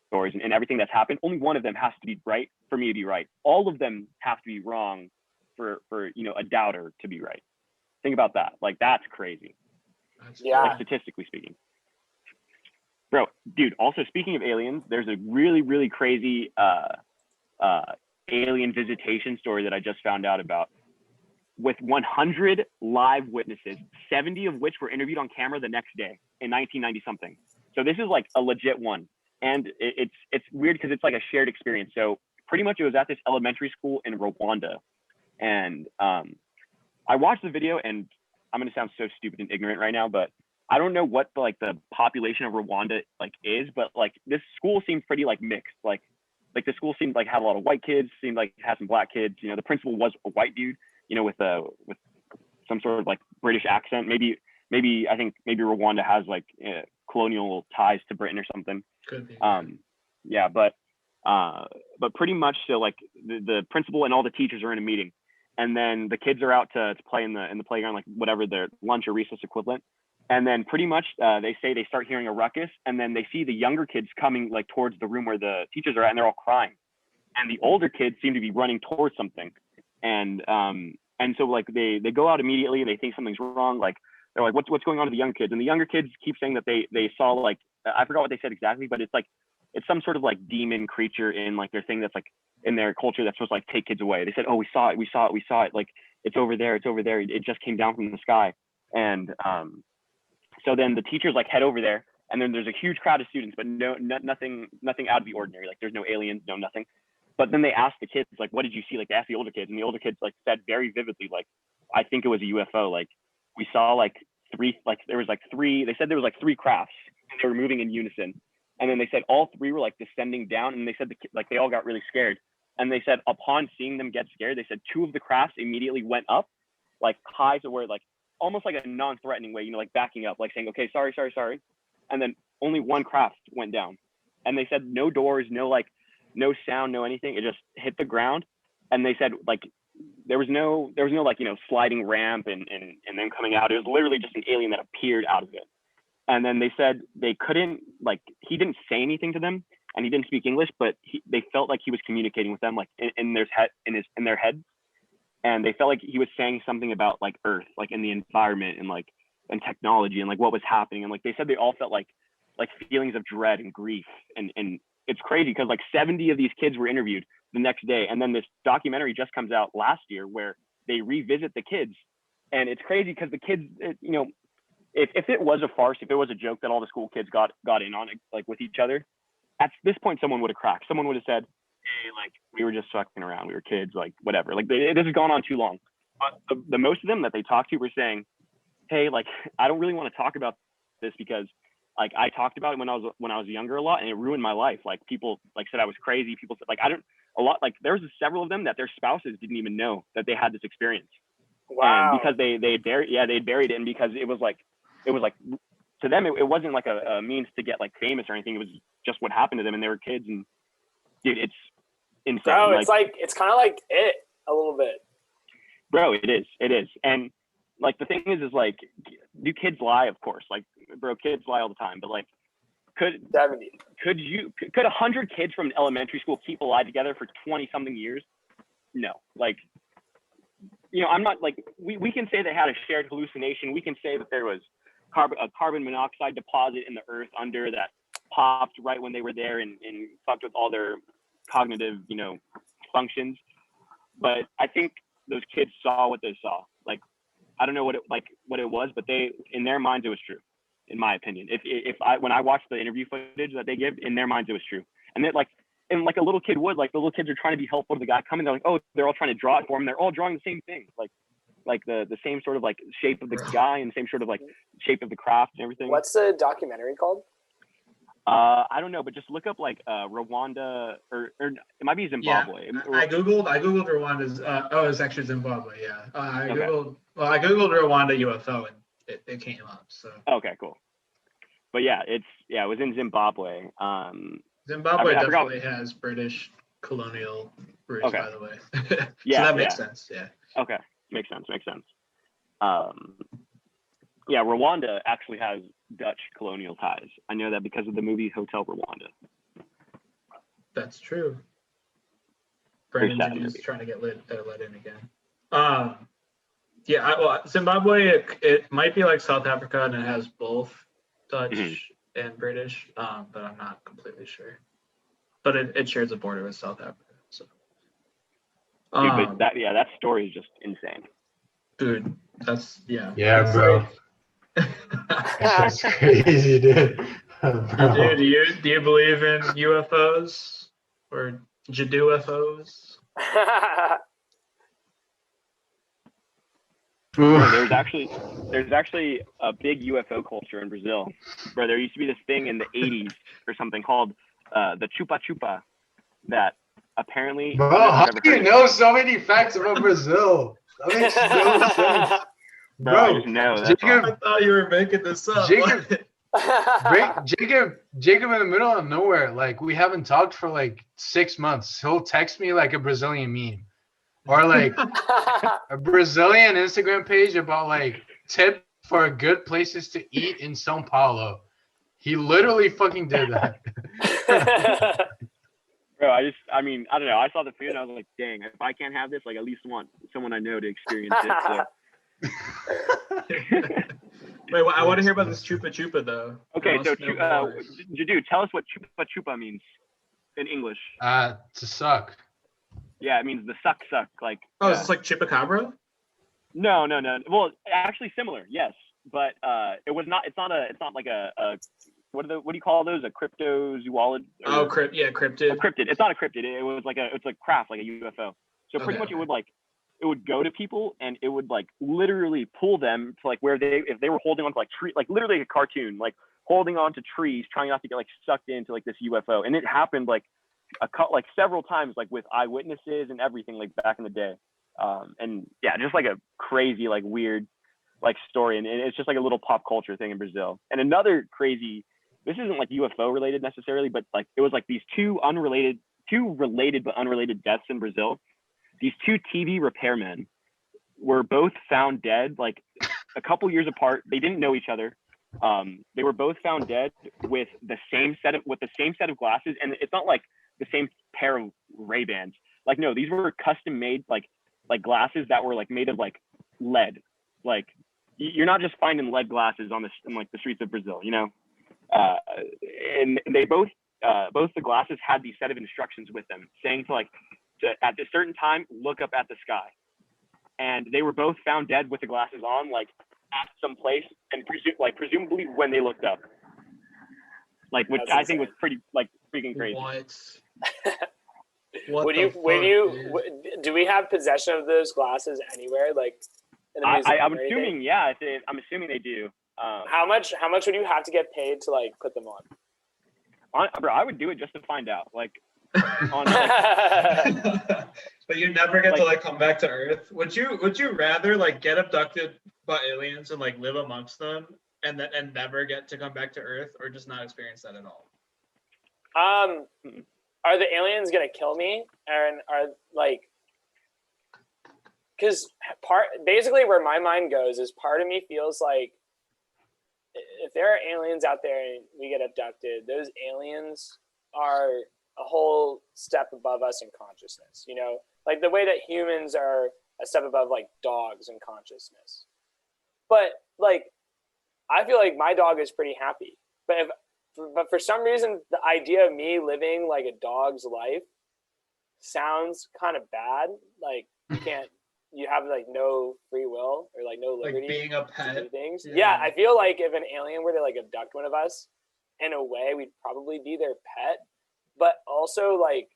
stories and everything that's happened, only one of them has to be right for me to be right. All of them have to be wrong for you know, a doubter to be right. Think about that. Like that's crazy. Yeah. Like statistically speaking. Bro, dude, also speaking of aliens, there's a really, really crazy alien visitation story that I just found out about, with 100 live witnesses, 70 of which were interviewed on camera the next day in 1990 something. So this is like a legit one. And it's weird because it's like a shared experience. So pretty much it was at this elementary school in Rwanda. And I watched the video, and I'm gonna sound so stupid and ignorant right now, but I don't know what the population of Rwanda like is, but like this school seemed pretty like mixed. Like the school seemed like had a lot of white kids, seemed like it had some black kids. You know, the principal was a white dude, you know, with some sort of like British accent. Maybe I think maybe Rwanda has like colonial ties to Britain or something. Could be. Yeah, but pretty much so like the principal and all the teachers are in a meeting, and then the kids are out to play in the playground, like whatever their lunch or recess equivalent. And then pretty much they say they start hearing a ruckus, and then they see the younger kids coming like towards the room where the teachers are at, and they're all crying. And the older kids seem to be running towards something. And so like they go out immediately, they think something's wrong. Like they're like, what's going on to the younger kids? And the younger kids keep saying that they saw like, I forgot what they said exactly, but it's like, it's some sort of like demon creature in like their thing that's like in their culture that's supposed to like take kids away. They said, oh, we saw it. Like it's over there. It just came down from the sky. And so then the teachers like head over there, and then there's a huge crowd of students, but nothing out of the ordinary. Like there's no aliens, no nothing. But then they asked the kids, like, what did you see? Like they asked the older kids, and the older kids like said very vividly, like, I think it was a UFO. Like we saw like three, they said there was like three crafts, and they were moving in unison. And then they said all three were like descending down, and they said like they all got really scared. And they said upon seeing them get scared, they said two of the crafts immediately went up, like high to where like almost like a non-threatening way, you know, like backing up, like saying, okay, sorry. And then only one craft went down. And they said no doors, no sound, no anything. It just hit the ground. And they said like there was no like, you know, sliding ramp and then coming out. It was literally just an alien that appeared out of it. And then they said they couldn't, like, he didn't say anything to them, and he didn't speak English, but they felt like he was communicating with them, like in their heads. And they felt like he was saying something about like Earth, like in the environment and technology and like what was happening. And like they said they all felt like feelings of dread and grief. And it's crazy because like 70 of these kids were interviewed the next day. And then this documentary just comes out last year where they revisit the kids. And it's crazy because the kids, you know, if it was a farce, if it was a joke that all the school kids got in on it, like with each other, at this point someone would have cracked. Someone would have said, hey, like we were just fucking around, we were kids, like whatever. Like this has gone on too long. But the most of them that they talked to were saying, hey, like I don't really want to talk about this because like I talked about it when I was younger a lot, and it ruined my life. Like people like said I was crazy. People said like there was several of them that their spouses didn't even know that they had this experience. Wow. And because they buried it, and because it was like to them it wasn't like a means to get like famous or anything. It was just what happened to them, and they were kids. And dude, it's insane. Bro, it's kind of like it a little bit. Bro, it is. And like the thing is like, do kids lie? Of course. Like, bro, kids lie all the time. But like, could 100 kids from elementary school keep alive together for 20 something years? No. Like, you know, I'm not like we can say they had a shared hallucination. We can say that there was a carbon monoxide deposit in the earth under that popped right when they were there and fucked with all their cognitive, you know, functions. But I think those kids saw what they saw. Like, I don't know what it was, but in their minds it was true, in my opinion. When I watched the interview footage that they give, in their minds it was true. And then like a little kid would, like the little kids are trying to be helpful to the guy coming. They're like, oh, they're all trying to draw it for him. They're all drawing the same thing, like the same sort of like shape of the guy and the same sort of like shape of the craft and everything. What's the documentary called? I don't know, but just look up like Rwanda or it might be Zimbabwe. Yeah, I googled Rwanda's. It's actually Zimbabwe. Yeah, I googled Rwanda UFO and it came up. So okay, cool. But yeah, it was in Zimbabwe. Zimbabwe definitely has British colonial roots, by the way. So that makes sense. Yeah. Okay, makes sense. Yeah, Rwanda actually has Dutch colonial ties. I know that because of the movie Hotel Rwanda. That's true. Brandon's trying to get let in again. Zimbabwe, it might be like South Africa, and it has both Dutch and British, but I'm not completely sure. But it shares a border with South Africa. So Dude, but that story is just insane. Dude, that's Yeah, that's bro. That's crazy, dude. Bro. Do you believe in UFOs or UFOs? Bro, there's actually a big UFO culture in Brazil. Bro, there used to be this thing in the 80s or something called the Chupa Chupa that apparently. Bro, how do you know so many facts about Brazil? That makes no sense. Bro, I just know. Jacob, I thought you were making this up. Jacob in the middle of nowhere. Like, we haven't talked for like 6 months. He'll text me like a Brazilian meme. Or like a Brazilian Instagram page about like tips for good places to eat in São Paulo. He literally fucking did that. Bro, I don't know. I saw the food and I was like, dang, if I can't have this, like, at least want someone I know to experience it. So. Wait, I want to hear about this Chupa Chupa though. Okay, so Jadu, tell us what Chupa Chupa means in English. To suck. Yeah, it means the suck. Like. Oh, is this like Chupacabra? No. Well, actually similar, yes, but it was not. It's not like a what do you call those? A cryptozoologist? Oh, cryptid. A cryptid. It's not a cryptid. It was like it's like craft, like a UFO. So pretty much it would go to people and it would like literally pull them to like if they were holding on to like tree, like literally like a cartoon, like holding on to trees, trying not to get like sucked into like this UFO. And it happened like several times, like with eyewitnesses and everything, like back in the day. And yeah, just like a crazy, like weird, like story. And it's just like a little pop culture thing in Brazil. And another crazy, this isn't like UFO related necessarily, but like it was like these two related but unrelated deaths in Brazil. These two TV repairmen were both found dead, like a couple years apart. They didn't know each other. They were both found dead with the same set of glasses, and it's not like the same pair of Ray-Bans. Like, no, these were custom made like glasses that were like made of like lead. Like, you're not just finding lead glasses on the streets of Brazil, you know. And they both the glasses had these set of instructions with them saying at a certain time, look up at the sky. And they were both found dead with the glasses on, like at some place, and presumably when they looked up. Like, which I think was pretty like freaking crazy. What? Do we have possession of those glasses anywhere? Like, in the museum I'm assuming, yeah. I'm assuming they do. How much would you have to get paid to like put them on? Bro, I would do it just to find out. Like. But you never get to like come back to Earth. Would you rather like get abducted by aliens and like live amongst them and never get to come back to Earth, or just not experience that at all? Are the aliens gonna kill me? And are like, because basically where my mind goes is part of me feels like if there are aliens out there and we get abducted, those aliens are a whole step above us in consciousness, you know, like the way that humans are a step above like dogs in consciousness. But like, I feel like my dog is pretty happy, but for some reason, the idea of me living like a dog's life sounds kind of bad. Like you have like no free will or like no liberty, like being a pet. To do things. Yeah, I feel like if an alien were to like abduct one of us, in a way, we'd probably be their pet. But also, like,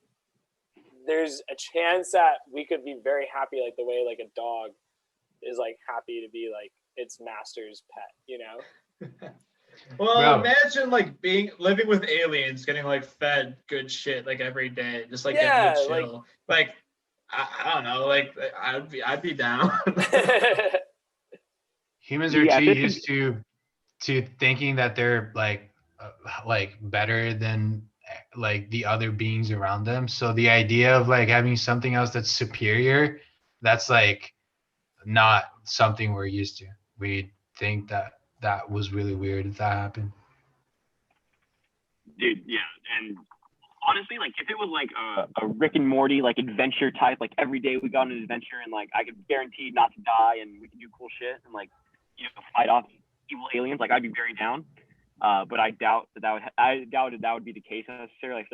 there's a chance that we could be very happy, like the way like a dog is like happy to be like its master's pet, you know? Well, imagine like living with aliens, getting like fed good shit like every day, just like getting to chill. Like I don't know, like I'd be down. Humans are too used to thinking that they're like better than like the other beings around them. So the idea of like having something else that's superior, that's like not something we're used to. We think that was really weird if that happened. Dude, yeah. And honestly, like if it was like a Rick and Morty like adventure type, like every day we got on an adventure and like I could guarantee not to die and we could do cool shit and like, you know, fight off evil aliens, like I'd be very down. But I doubt that would be the case necessarily.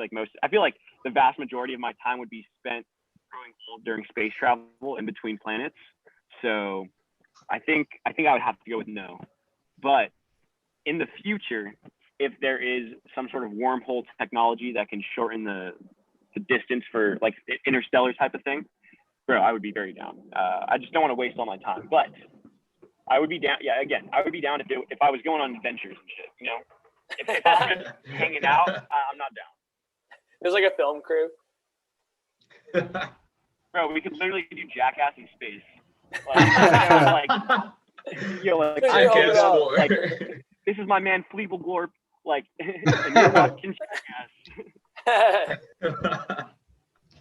I feel like the vast majority of my time would be spent growing cold during space travel in between planets. So I think I would have to go with no. But in the future, if there is some sort of wormhole technology that can shorten the distance for like interstellar type of thing, bro, I would be very down. I just don't want to waste all my time, but I would be down. Yeah, again, I would be down if I was going on adventures and shit. You know, if I'm just hanging out, I'm not down. There's like a film crew. Bro, we could literally do Jackass in space. Like, I guess more. Like, this is my man Fleeble Glorp. Like, and you're watching Jackass.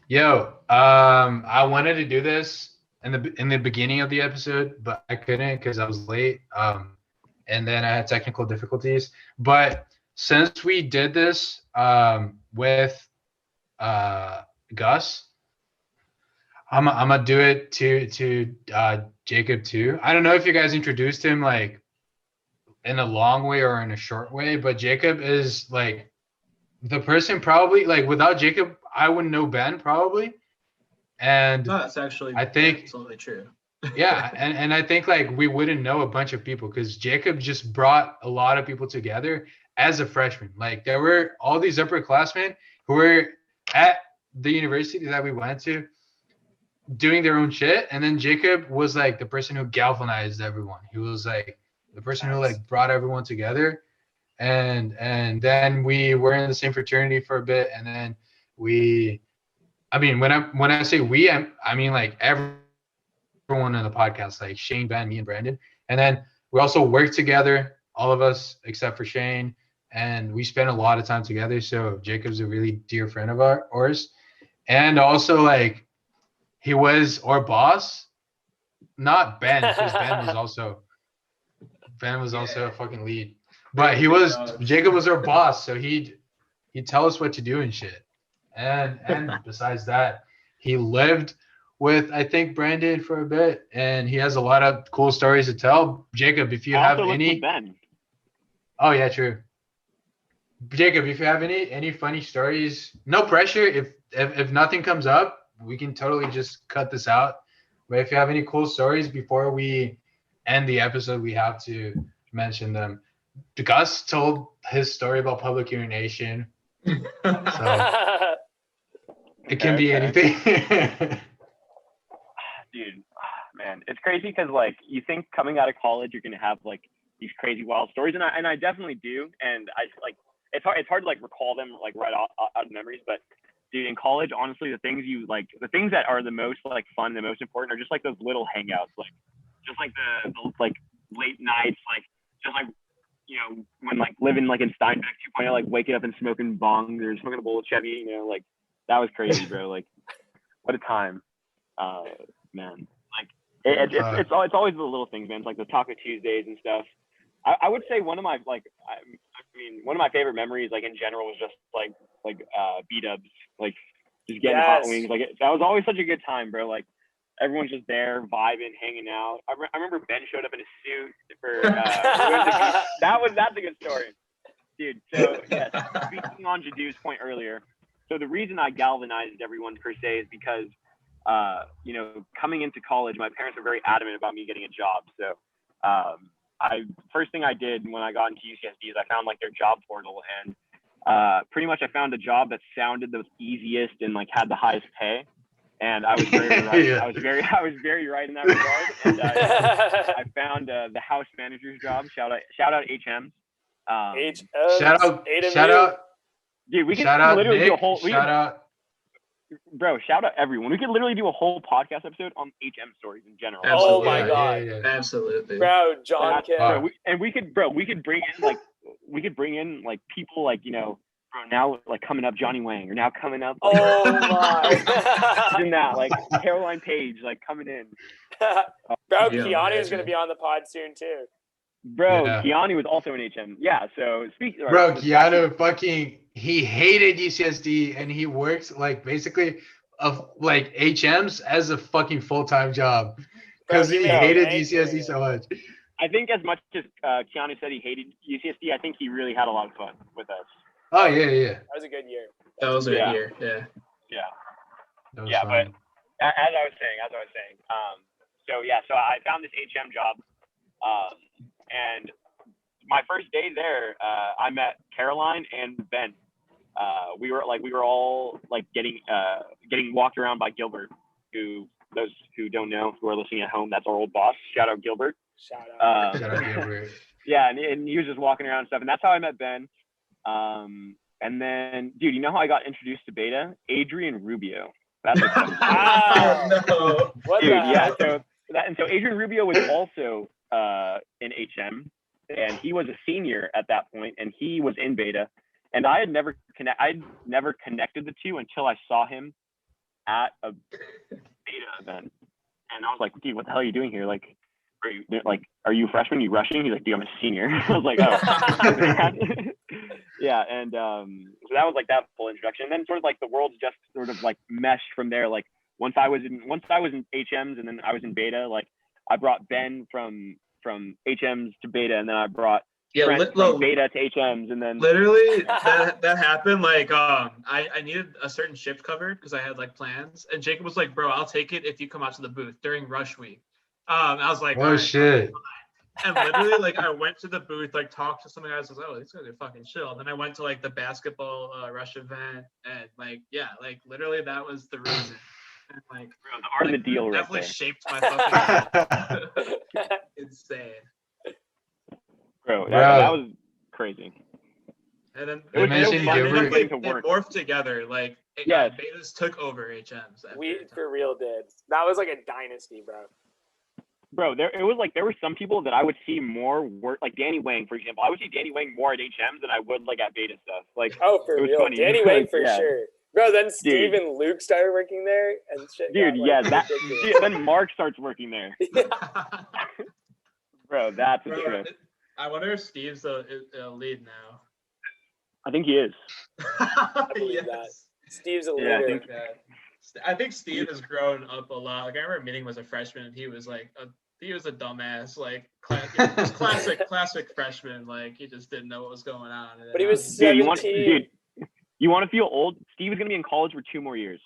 Yo, I wanted to do this in the beginning of the episode, but I couldn't because I was late. And then I had technical difficulties. But since we did this with Gus, I'm gonna do it to Jacob too. I don't know if you guys introduced him like in a long way or in a short way, but Jacob is like the person probably like without Jacob, I wouldn't know Ben probably. And no, that's actually I think absolutely true. Yeah, and I think like we wouldn't know a bunch of people because Jacob just brought a lot of people together as a freshman. Like there were all these upperclassmen who were at the university that we went to doing their own shit, and then Jacob was like the person who galvanized everyone. He was like the person who like brought everyone together, and then we were in the same fraternity for a bit, and then I mean when I say we, I mean like everyone in the podcast, like Shane, Ben, me, and Brandon. And then we also work together, all of us except for Shane, and we spend a lot of time together. So Jacob's a really dear friend of ours. And also like he was our boss, not Ben, because Ben was also a fucking lead. But Jacob was our boss, so he'd tell us what to do and shit. And besides that, he lived with I think Brandon for a bit, and he has a lot of cool stories to tell. Jacob, if you have any, Ben. Oh yeah, true. Jacob, if you have any funny stories, no pressure. If nothing comes up, we can totally just cut this out. But if you have any cool stories before we end the episode, we have to mention them. Gus told his story about public urination, so it can be anything. Dude, man, it's crazy because like you think coming out of college you're gonna have like these crazy wild stories, and I definitely do, and I like it's hard to like recall them like right out of memories, but dude, in college, honestly, the things that are the most like fun, the most important are just like those little hangouts, like just like the like late nights, like just like you know when like living like in Steinbeck 2.0, like waking up and smoking bong or smoking a bowl of Chevy, you know, like that was crazy, bro. Like what a time. Man, like it's always the little things, man. It's like the Taco Tuesdays and stuff. I would say one of my one of my favorite memories, like in general, was just like B-dubs, like just getting hot wings. Like that was always such a good time, bro. Like everyone's just there, vibing, hanging out. I remember Ben showed up in a suit for that's a good story, dude. So yes, speaking on Jadu's point earlier, so the reason I galvanized everyone per se is because you know, coming into college, my parents were very adamant about me getting a job. So first thing I did when I got into UCSD is I found like their job portal, and pretty much I found a job that sounded the easiest and like had the highest pay. And I was very right. Yeah. I was very right in that regard. And I found the house manager's job. Shout out HMs. Shout out. Dude, we could literally do a whole Bro, shout out everyone. We could literally do a whole podcast episode on HM stories in general. Absolutely. Oh my god. Yeah. Absolutely. Bro, John we could bring in like people like, you know, bro, now like coming up Johnny Wang, or now coming up oh my and that like Caroline Page like coming in. Bro, Keanu is gonna be on the pod soon too. Bro, yeah. Keanu was also in HM. Yeah, so Keanu fucking he hated UCSD, and he works like basically of like HMs as a fucking full-time job because he hated UCSD so much. I think as much as Keanu said he hated UCSD, I think he really had a lot of fun with us. Oh yeah. That was a good year. That was a good year. Yeah. Yeah, but As I was saying. So I found this HM job, and my first day there, I met Caroline and Ben. We were all like getting walked around by Gilbert, who those who don't know, who are listening at home, that's our old boss. Shout out Gilbert. Shout out Gilbert. Yeah, and he was just walking around and stuff, and that's how I met Ben. And then, dude, you know how I got introduced to Beta? Adrian Rubio. That's what no. What dude, the yeah. hell? So Adrian Rubio was also in HM, and he was a senior at that point, and he was in Beta, and I'd never connected the two until I saw him at a Beta event, and I was like, dude, what the hell are you doing here? Like, are you a freshman? You rushing? He's like, dude, I'm a senior. I was like, oh. Yeah, and so that was like that full introduction, and then sort of like the world just sort of like meshed from there. Like once I was in HMs, and then I was in Beta. Like I brought Ben from HMs to Beta, and then I brought Trent from Beta to HMs, and then literally that happened. Like I needed a certain shift covered because I had like plans, and Jacob was like, bro, I'll take it if you come out to the booth during rush week. I was like, oh shit. And literally, like, I went to the booth, like, talked to some guys. I was like, oh, these guys are fucking chill. And then I went to, like, the basketball rush event. And, like, yeah, like, literally, that was the reason. And, like, the art of the deal right definitely there. shaped my fucking insane. Bro, that was crazy. And then They mentioned Gilbert. they morphed together. Like, yeah, Betas took over HMs. We for real did. That was like a dynasty, bro. Bro, there were some people that I would see more work, like Danny Wang, for example. I would see Danny Wang more at HMs than I would like at Beta stuff. Like, oh, for real, funny. Danny Wang for yeah. sure. Bro, then Steve and Luke started working there, and shit. Dude, got, like, then Mark starts working there. Yeah. Bro, that's a trip. I wonder if Steve's a lead now. I think he is. I believe that. Steve's a leader. I think Steve has grown up a lot. Like I remember meeting him as a freshman, and he was like he was a dumbass, like classic freshman. Like he just didn't know what was going on. But he was 17. You want to feel old? Steve is gonna be in college for 2 more years.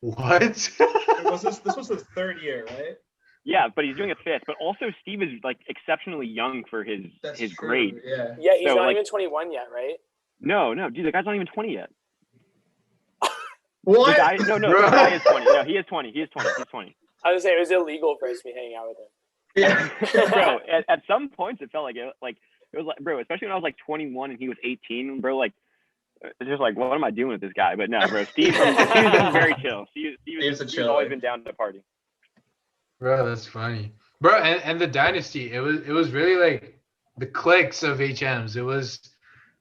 What? This was his 3rd year, right? Yeah, but he's doing a 5th. But also Steve is like exceptionally young for his grade. Yeah, he's not even 21 yet, right? No, dude, the guy's not even 20 yet. What? The guy is 20. No, he is 20. He's 20. I was saying it was illegal for us to be hanging out with him. Yeah. Bro, at some points it felt like it was like, bro, especially when I was like 21 and he was 18, bro, like it's just like, what am I doing with this guy? But no, bro, Steve's very chill. Steve's always been down to party. Bro, that's funny. Bro, and the dynasty, it was really like the cliques of HMs. It was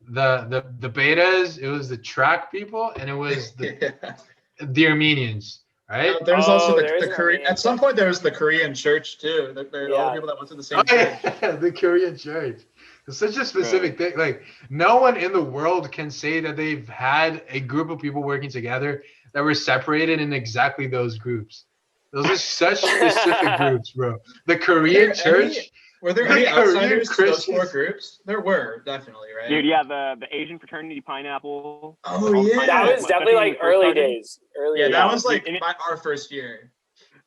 the Betas, it was the track people, and it was the Armenians, right? There's also the Korean. At some point, there was the Korean church too. There are all the people that went to the same church. Yeah, the Korean church. It's such a specific thing. Like no one in the world can say that they've had a group of people working together that were separated in exactly those groups. Those are such specific groups, bro. The Korean church. Were there any outsiders to those 4 groups? There were, definitely, right? Dude, yeah, the Asian fraternity pineapple. Oh, yeah. That was definitely like early days. That was like our first year.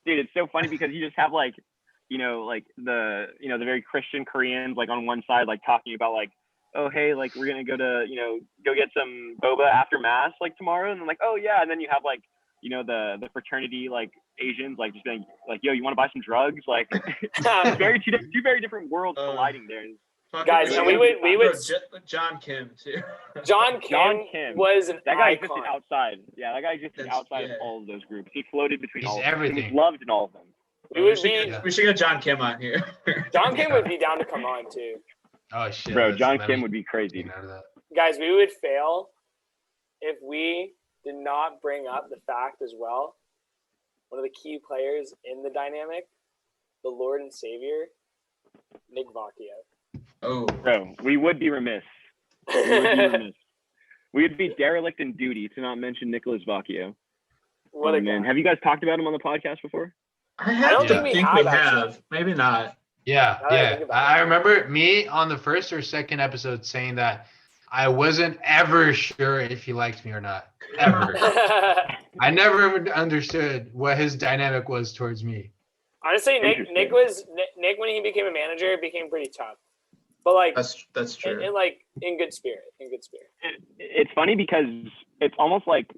Dude, it's so funny because you just have like, like the very Christian Koreans like on one side, like talking about like, oh, hey, like we're going to go to, go get some boba after mass like tomorrow. And then like, oh, yeah. And then you have like, the fraternity like Asians like just being like, yo, you want to buy some drugs? Like two very different worlds colliding there. Guys, and we would John Kim too. John Kim was an that guy icon. existed outside. Yeah, that guy existed outside of all of those groups. He floated between all of them. He was loved in all of them. We should get John Kim on here. John Kim would be down to come on too. Oh shit, bro, John Kim would be crazy. Guys, we would fail if we did not bring up the fact as well. One of the key players in the dynamic, the Lord and Savior, Nick Vacchio. Oh, bro, we would be remiss. We would be derelict in duty to not mention Nicholas Vacchio. What a man! guy. Have you guys talked about him on the podcast before? I don't think we have. Maybe not. Yeah. I remember me on the first or second episode saying that I wasn't ever sure if he liked me or not. Ever. I never understood what his dynamic was towards me. Honestly, Nick when he became a manager, became pretty tough. But like that's true. And like in good spirit. It's funny because it's almost like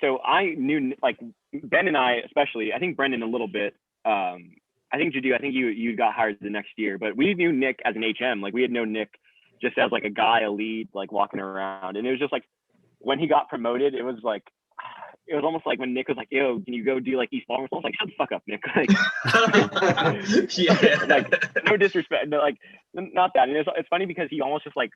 so I knew like Ben and I especially, I think Brendan a little bit. I think Jadu, I think you got hired the next year, but we knew Nick as an HM. Like we had known Nick just as like a guy, a lead, like walking around. And it was just like when he got promoted, it was almost like when Nick was like, "Yo, can you go do like East Baltimore?" I was like, "Shut the fuck up, Nick." Like, yeah. like no disrespect, but like not that. And it's funny because he almost just like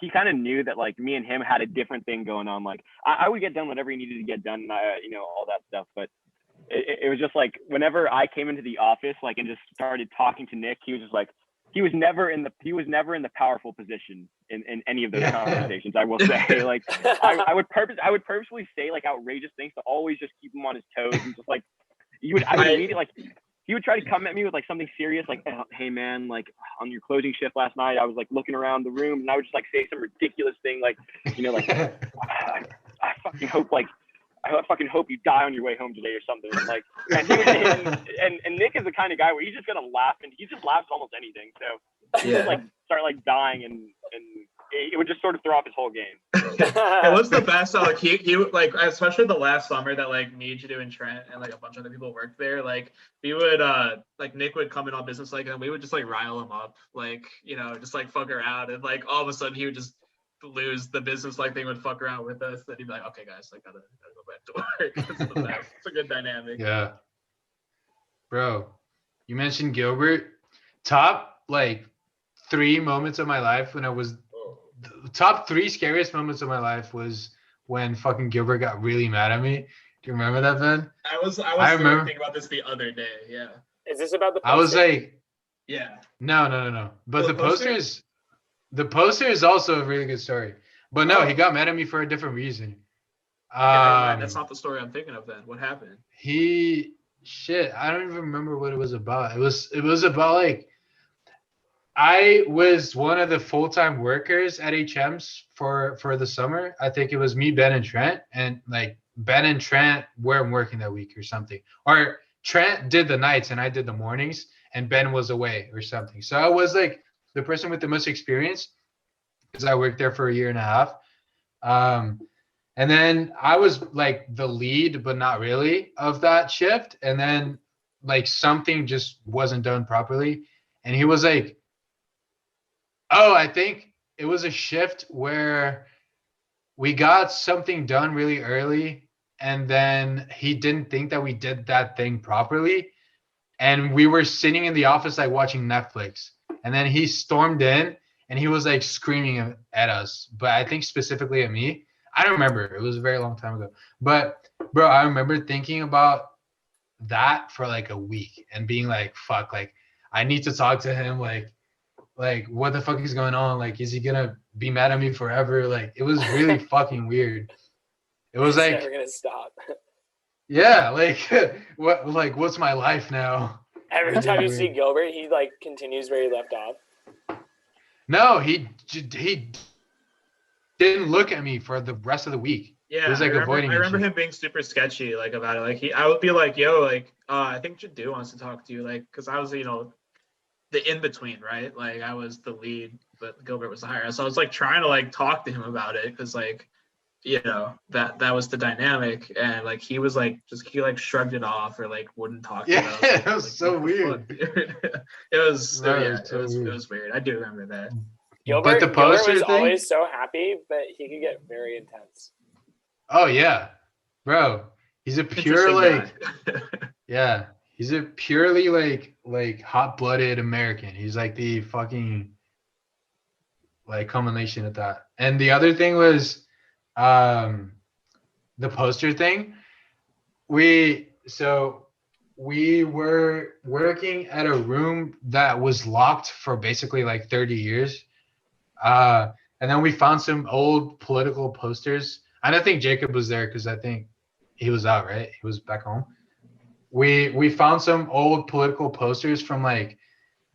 he kind of knew that like me and him had a different thing going on. Like I would get done whatever he needed to get done, and all that stuff. But it was just like whenever I came into the office, like and just started talking to Nick, he was just like he was never in the powerful position in any of those conversations. I will say, like I would purposely say like outrageous things to always just keep him on his toes, and just like he would try to come at me with like something serious, like, oh, "Hey man, like on your closing shift last night, I was like looking around the room and I would just like say some ridiculous thing like, like I fucking hope you die on your way home today or something." Like, and Nick is the kind of guy where he's just gonna laugh, and he just laughs at almost anything. So he would like start like dying, and it would just sort of throw off his whole game. It was the best. Like he like, especially the last summer that like me, Jadu, and Trent and like a bunch of other people worked there. Like we would like Nick would come in on business like, and we would just like rile him up, like just like fuck around, and like all of a sudden he would just lose the business like thing, would fuck around with us, then he'd be like, "Okay guys, I gotta go back to work." It's the best. It's a good dynamic. Yeah, bro, you mentioned Gilbert. Top like 3 moments of my life when I was the top 3 scariest moments of my life was when fucking Gilbert got really mad at me. Do you remember that, Ben? I was thinking about this the other day. Yeah. Is this about the poster? I was like, yeah. No. But the poster is also a really good story. But no, he got mad at me for a different reason. That's not the story I'm thinking of then. What happened? I don't even remember what it was about. It was about like I was one of the full-time workers at HMs for the summer. I think it was me, Ben, and Trent, and like Ben and Trent weren't working that week or something. Or Trent did the nights and I did the mornings, and Ben was away or something. So I was like the person with the most experience because I worked there for a year and a half. And then I was like the lead, but not really, of that shift. And then like something just wasn't done properly. And he was like, "Oh, I think it was a shift where we got something done really early, and then he didn't think that we did that thing properly. And we were sitting in the office like watching Netflix. And then he stormed in and he was like screaming at us, but I think specifically at me. I don't remember. It was a very long time ago. But bro, I remember thinking about that for like a week and being like, fuck, like I need to talk to him. Like what the fuck is going on? Like, is he gonna be mad at me forever? Like, it was really fucking weird. It was like never gonna stop. Yeah, like what's my life now? Every time you see Gilbert, he like continues where he left off. No, he didn't look at me for the rest of the week. Yeah, he was like avoiding me. I remember him being super sketchy like about it. Like I would be like, "Yo, like I think Jadu wants to talk to you," like because I was the in between, right? Like I was the lead, but Gilbert was the higher. So I was like trying to like talk to him about it because like that was the dynamic, and like he was like he like shrugged it off or like wouldn't talk to us. It was so weird. It was weird. I do remember that. Gilbert was always so happy, but he could get very intense. Oh yeah, bro. He's a pure like yeah. He's a purely like hot-blooded American. He's like the fucking like combination of that. And the other thing was the poster thing. We were working at a room that was locked for basically like 30 years. And then we found some old political posters. I don't think Jacob was there because I think he was out, right? He was back home. We found some old political posters from like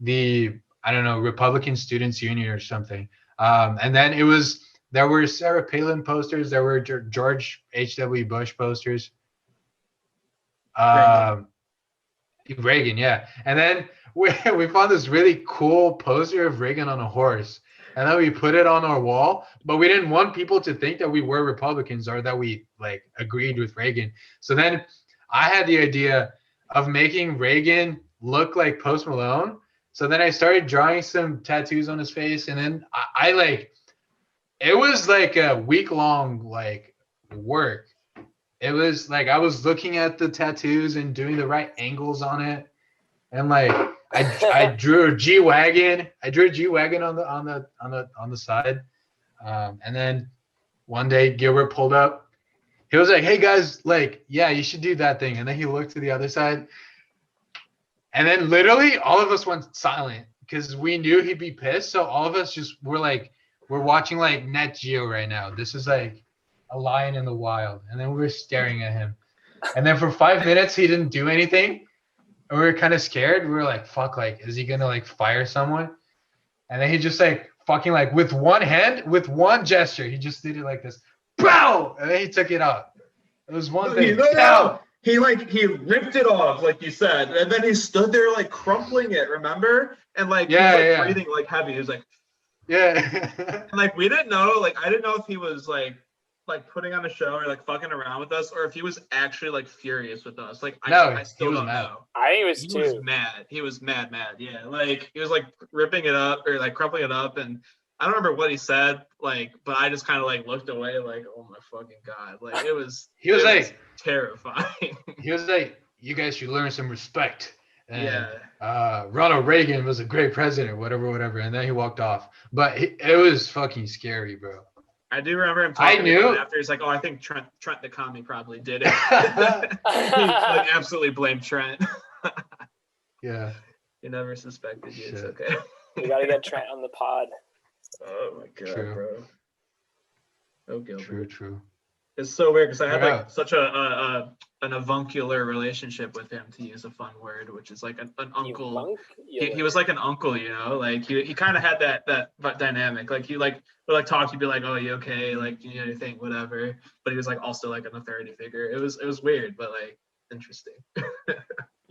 I I don't know, Republican Students Union or something. And then there were Sarah Palin posters, there were George H.W. Bush posters. Reagan, yeah. And then we found this really cool poster of Reagan on a horse. And then we put it on our wall, but we didn't want people to think that we were Republicans or that we like agreed with Reagan. So then I had the idea of making Reagan look like Post Malone. So then I started drawing some tattoos on his face, and then I like, it was like a week-long like work. It was like I was looking at the tattoos and doing the right angles on it, and like I drew a G-Wagon. I drew a G-Wagon on the side, and then one day Gilbert pulled up. He was like, "Hey guys, like, yeah, you should do that thing." And then he looked to the other side, and then literally all of us went silent because we knew he'd be pissed. So all of us just were like, we're watching like Net Geo right now. This is like a lion in the wild, and then we were staring at him. And then for 5 minutes he didn't do anything. And we were kind of scared. We were like, fuck, like, is he gonna like fire someone? And then he just like fucking like with one hand, with one gesture, he just did it like this. Bow! And then he took it out. It was one thing. No. He ripped it off, like you said, and then he stood there like crumpling it, remember? And like he was breathing like heavy. He was like, yeah. And like we didn't know, like I didn't know if he was like putting on a show or like fucking around with us, or if he was actually like furious with us. Like I still don't know. I think he was mad. He was mad. Yeah, like he was like ripping it up or like crumpling it up, and I don't remember what he said. Like, but I just kind of like looked away, like, oh my fucking god, like it was. He was like terrifying. He was like, you guys should learn some respect. And, Ronald Reagan was a great president, whatever. And then he walked off. But it was fucking scary, bro. I do remember him talking about it after. He's like, oh, I think Trent the commie probably did it. He like absolutely blamed Trent. Yeah. You never suspected you. It's okay. We got to get Trent on the pod. Oh, my God, bro. Oh, Gilbert. True. It's so weird because I had like such an avuncular relationship with him, to use a fun word, which is like an uncle. He was like an uncle, you know, like he kind of had that dynamic. Like he like would like talk, he'd be like, "Oh, you okay? Like, do you need anything? Whatever." But he was like also like an authority figure. It was weird, but like interesting.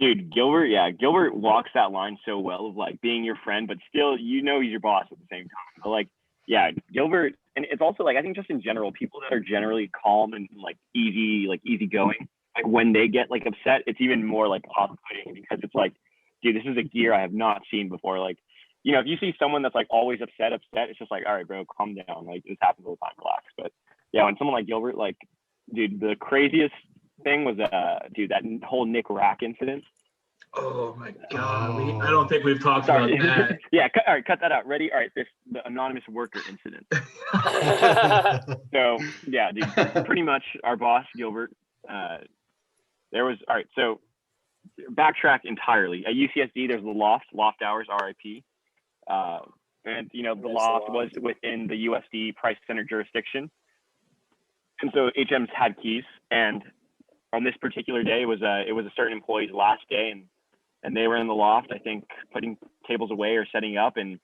Dude, Gilbert walks that line so well of like being your friend, but still, you know, he's your boss at the same time. But like, yeah, Gilbert. And it's also like, I think just in general, people that are generally calm and like easygoing, like when they get like upset, it's even more like off-putting because it's like, dude, this is a gear I have not seen before. Like, you know, if you see someone that's like always upset, it's just like, all right, bro, calm down. Like this happens all the time, relax. But yeah, when someone like Gilbert, like, dude, the craziest thing was, dude, that whole Nick Rack incident. Oh my God! I don't think we've talked about that. Yeah, all right, cut that out. Ready? All right, this the anonymous worker incident. So yeah, dude, pretty much our boss Gilbert. There was all right. So backtrack entirely. At UCSD, there's the loft hours, RIP. And you know the loft was within the USD Price Center jurisdiction, and so HMs had keys. And on this particular day, it was a certain employee's last day, and they were in the loft, I think, putting tables away or setting up. And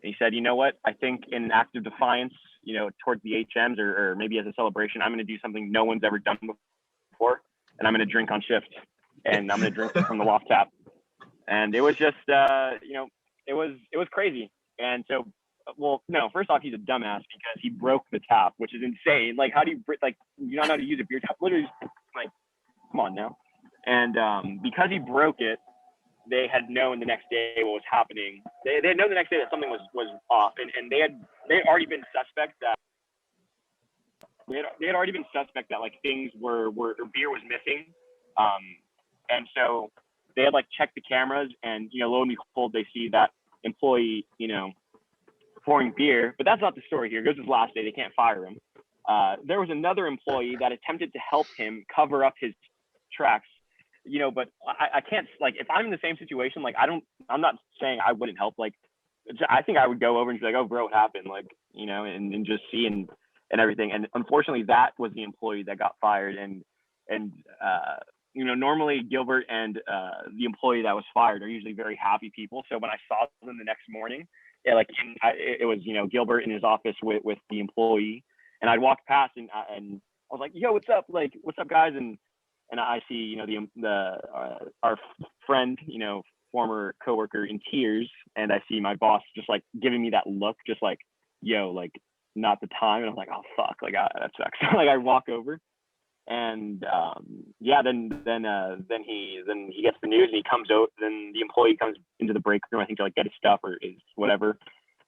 he said, you know what, I think in an act of defiance, you know, towards the HMs or maybe as a celebration, I'm going to do something no one's ever done before. And I'm going to drink on shift, and I'm going to drink from the loft tap. And it was just, you know, it was crazy. And so, well, no, first off, he's a dumbass because he broke the tap, which is insane. Like, how do you, like, you don't know how to use a beer tap? Literally, like, come on now. And because he broke it, they had known the next day what was happening. They had known the next day that something was off, and they had already been suspect that they had already been suspect that like things were beer was missing, and so they had like checked the cameras, and you know, lo and behold, they see that employee, you know, pouring beer. But that's not the story here. It goes his last day. They can't fire him. There was another employee that attempted to help him cover up his tracks. You know, but I can't, like, if I'm in the same situation, like, I'm not saying I wouldn't help. Like, I think I would go over and be like, oh, bro, what happened? Like, you know, and just see and everything. And unfortunately, that was the employee that got fired. And normally Gilbert and the employee that was fired are usually very happy people. So when I saw them the next morning, it was Gilbert in his office with the employee, and I'd walk past and I was like, yo, what's up? Like, what's up, guys? And I see our friend, former coworker in tears, and I see my boss just like giving me that look, just like, yo, like not the time. And I'm like, oh fuck, like that sucks. Like I walk over, and then he gets the news, and he comes out. Then the employee comes into the break room, I think, to like get his stuff or his whatever,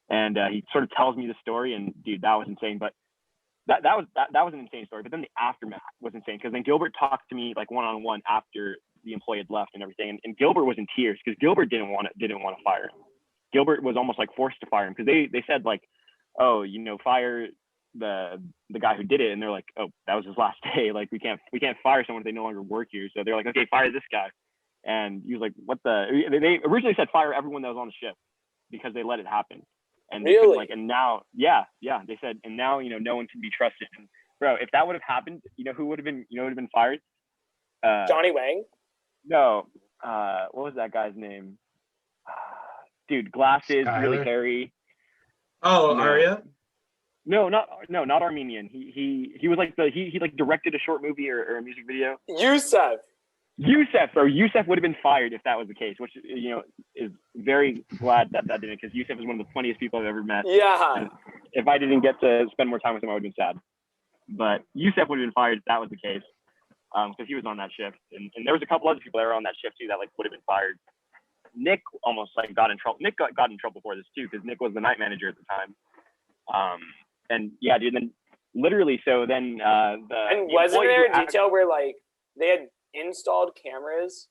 and he sort of tells me the story. And dude, that was insane. But that was an insane story. But then the aftermath was insane, because then Gilbert talked to me like one-on-one after the employee had left and everything, and Gilbert was in tears because Gilbert didn't want to fire him. Gilbert was almost like forced to fire him, because they said like, oh, fire the guy who did it, and they're like, oh, that was his last day, like we can't fire someone if they no longer work here. So they're like, okay, fire this guy. And he was like, what the, they originally said fire everyone that was on the ship, because they let it happen. And they really? said, like, and now they said, and now no one can be trusted. And bro, if that would have happened, who would have been fired? Johnny Wang? No, what was that guy's name? Dude, glasses, Skyler? really hairy. Oh, No. Arya? No, not Armenian. He was like he like directed a short movie or a music video. Yusef, bro. Yusef would have been fired if that was the case, which is very glad that didn't, because Yusef is one of the funniest people I've ever met. yeah. And if I didn't get to spend more time with him, I would have been sad. But Yusef would have been fired if that was the case, because he was on that shift, and there was a couple other people that were on that shift too that like would have been fired. Nick almost like got in trouble. Nick got in trouble for this too, because Nick was the night manager at the time. And yeah, dude. Then literally, so then and wasn't there a detail where like they had installed cameras?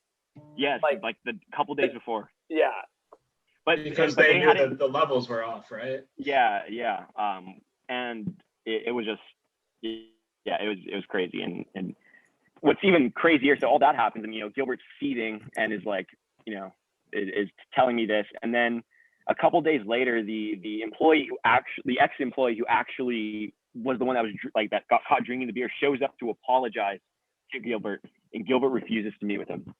Yes, like the couple days before. Yeah. But because they knew that the levels were off, right? Yeah. And it was just, yeah, it was crazy. And what's even crazier, so all that happens, and Gilbert's seething and is like, is telling me this, and then a couple days later, the ex-employee who actually was the one that was like that got caught drinking the beer shows up to apologize to Gilbert, and Gilbert refuses to meet with him.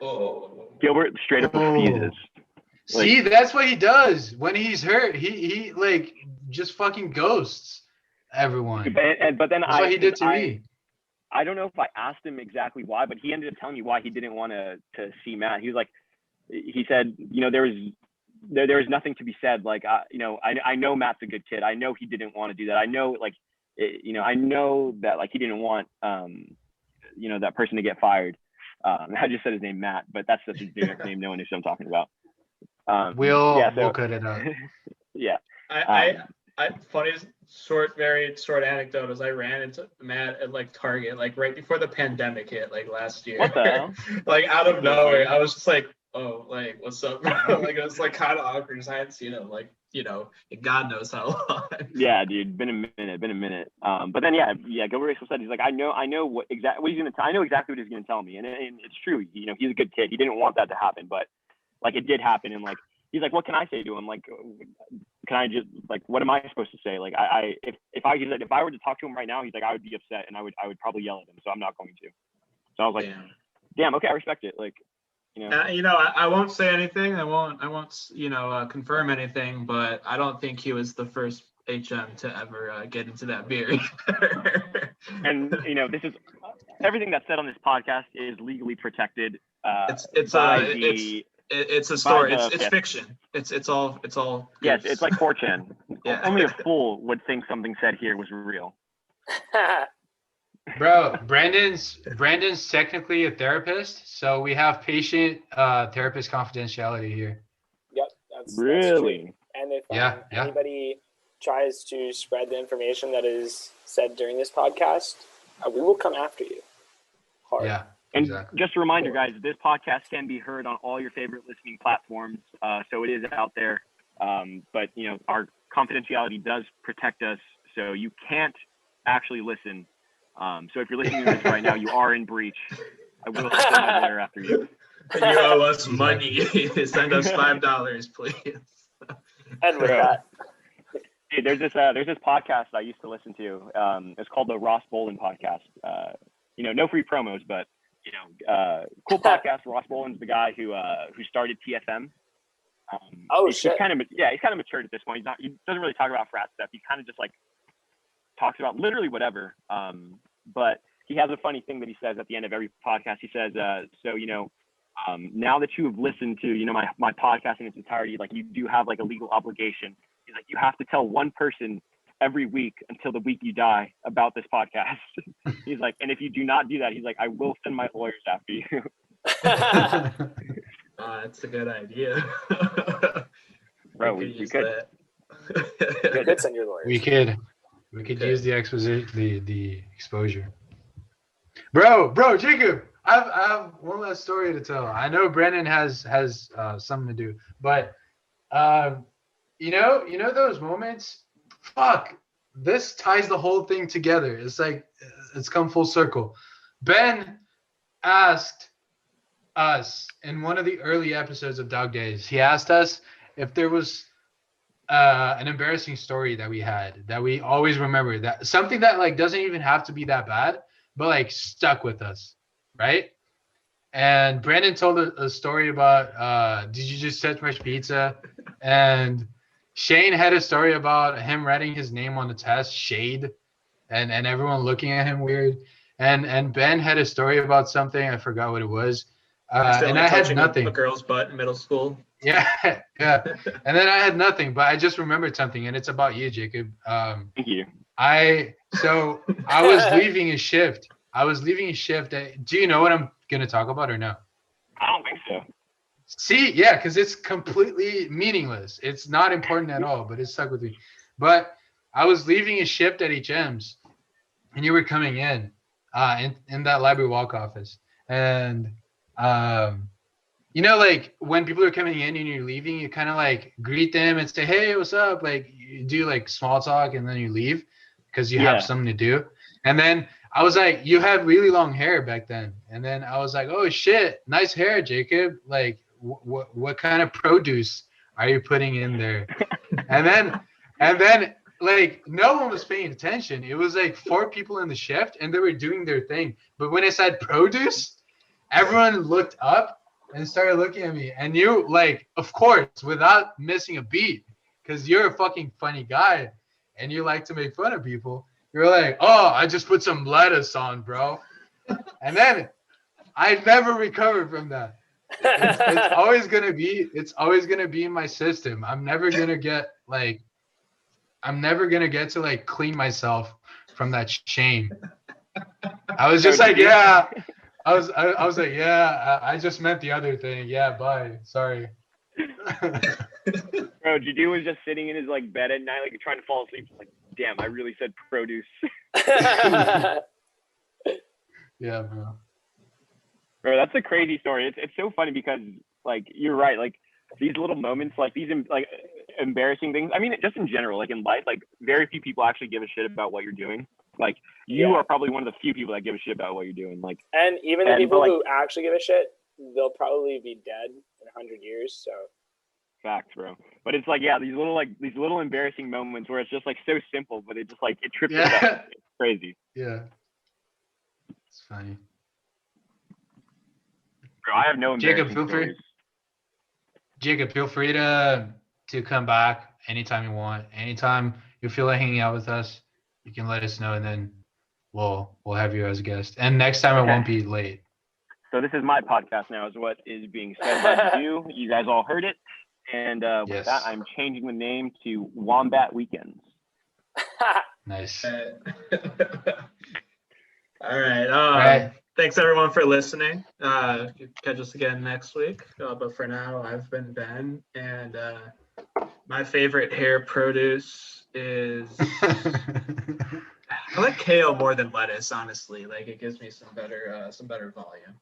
Oh. Gilbert straight up refuses. See, that's what he does when he's hurt. He like just fucking ghosts everyone. But then that's what he did to me. I don't know if I asked him exactly why, but he ended up telling me why he didn't want to see Matt. He was like, he said, there was nothing to be said. Like, I know Matt's a good kid. I know he didn't want to do that. I know, like, I know that, like, he didn't want, that person to get fired. I just said his name, Matt, but that's such a generic name. No one knows who I'm talking about. We'll cut it out. Yeah. Funny, very short anecdote is I ran into Matt at like Target, like right before the pandemic hit, like last year. What the hell? Like out of nowhere, I was just like, oh, like, what's up? Like, it was like kind of awkward because I hadn't seen him, like, God knows how long. Yeah, dude, been a minute. But then, Gilbert said, he's like, I know what he's gonna I know exactly what he's gonna tell me, and it's true. He's a good kid. He didn't want that to happen, but like it did happen, and like he's like, what can I say to him? Like, can I just like, what am I supposed to say? Like, if I were to talk to him right now, he's like, I would be upset, and I would probably yell at him. So I'm not going to. So I was like, damn, okay, I respect it. Like. I won't say anything. I won't confirm anything, but I don't think he was the first HM to ever get into that beer. And this is everything that's said on this podcast is legally protected. It's a story. It's fiction. It's all. Yes, it's like 4chan. Yeah. Only a fool would think something said here was real. Bro, Brandon's technically a therapist, so we have patient therapist confidentiality here. Yep, that's really. That's true. And if anybody tries to spread the information that is said during this podcast, we will come after you. Hard. Yeah. And exactly. Just a reminder, guys, this podcast can be heard on all your favorite listening platforms, so it is out there. But our confidentiality does protect us, so you can't actually listen. So if you're listening to this right now, you are in breach. I will send my lawyer after you. You owe us money. Send us $5, please. And with that, hey, there's this podcast I used to listen to. It's called the Ross Bolin podcast. No free promos, but cool podcast. Ross Boland's the guy who started TFM. He's shit. kind of matured at this point. He doesn't really talk about frat stuff. He kind of just like talks about literally whatever. But he has a funny thing that he says at the end of every podcast. He says, now that you have listened to, my podcast in its entirety, like you do have like a legal obligation. He's like, you have to tell one person every week until the week you die about this podcast. He's like, and if you do not do that, he's like, I will send my lawyers after you. That's a good idea. Bro, we could. You could send your lawyers. We could use the exposure. Bro, Jacob, I have one last story to tell. I know Brennan has something to do, but you know those moments. Fuck, this ties the whole thing together. It's like it's come full circle. Ben asked us in one of the early episodes of Dog Days. He asked us if there was an embarrassing story that we had that we always remember, that something that like doesn't even have to be that bad, but like stuck with us, right? And Brandon told a story about did you just touch my pizza? And Shane had a story about him writing his name on the test, Shade, and everyone looking at him weird. And Ben had a story about something, I forgot what it was. And I had nothing. A girl's butt in middle school. Yeah. And then I had nothing, but I just remembered something, and it's about you, Jacob. Thank you. I was leaving a shift. Do you know what I'm gonna talk about or no? I don't think so. See, yeah, because it's completely meaningless. It's not important at all, but it stuck with me. But I was leaving a shift at HM's, and you were coming in that library walk office. And, like when people are coming in and you're leaving, you kind of like greet them and say, hey, what's up? Like you do like small talk and then you leave because you have something to do. And then I was like, you had really long hair back then. And then I was like, oh, shit, nice hair, Jacob. Like, what kind of produce are you putting in there? and then like no one was paying attention. It was like 4 people in the shift and they were doing their thing. But when I said produce, everyone looked up and started looking at me. And you, like, of course, without missing a beat, because you're a fucking funny guy and you like to make fun of people, you're like, oh, I just put some lettuce on, bro. And then I never recovered from that. It's always gonna be in my system. I'm never gonna get to like clean myself from that shame. I was just like, yeah. I was like, yeah. I just meant the other thing. Yeah, bye. Sorry. Bro, Jadu was just sitting in his like bed at night, like trying to fall asleep. Like, damn, I really said produce. Yeah, bro. Bro, that's a crazy story. It's so funny because like you're right, like these little moments, like these like embarrassing things. I mean, just in general, like in life, like very few people actually give a shit about what you're doing. Like you are probably one of the few people that give a shit about what you're doing. Like, and even the people who actually give a shit, they'll probably be dead in 100 years. So facts, bro. But it's like, yeah, these little embarrassing moments where it's just like so simple, but it just like it trips us up. It's crazy. Yeah, it's funny. Bro, I have no embarrassing stories. Jacob, feel free to come back anytime you want. Anytime you feel like hanging out with us, you can let us know, and then we'll have you as a guest. And next time it won't be late. So this is my podcast now, is what is being said by you. You guys all heard it. And with that, I'm changing the name to Wombat Weekends. Nice. All right. Thanks everyone for listening. Catch us again next week. But for now, I've been Ben, and my favorite hair produce is I like kale more than lettuce, honestly. Like it gives me some better volume.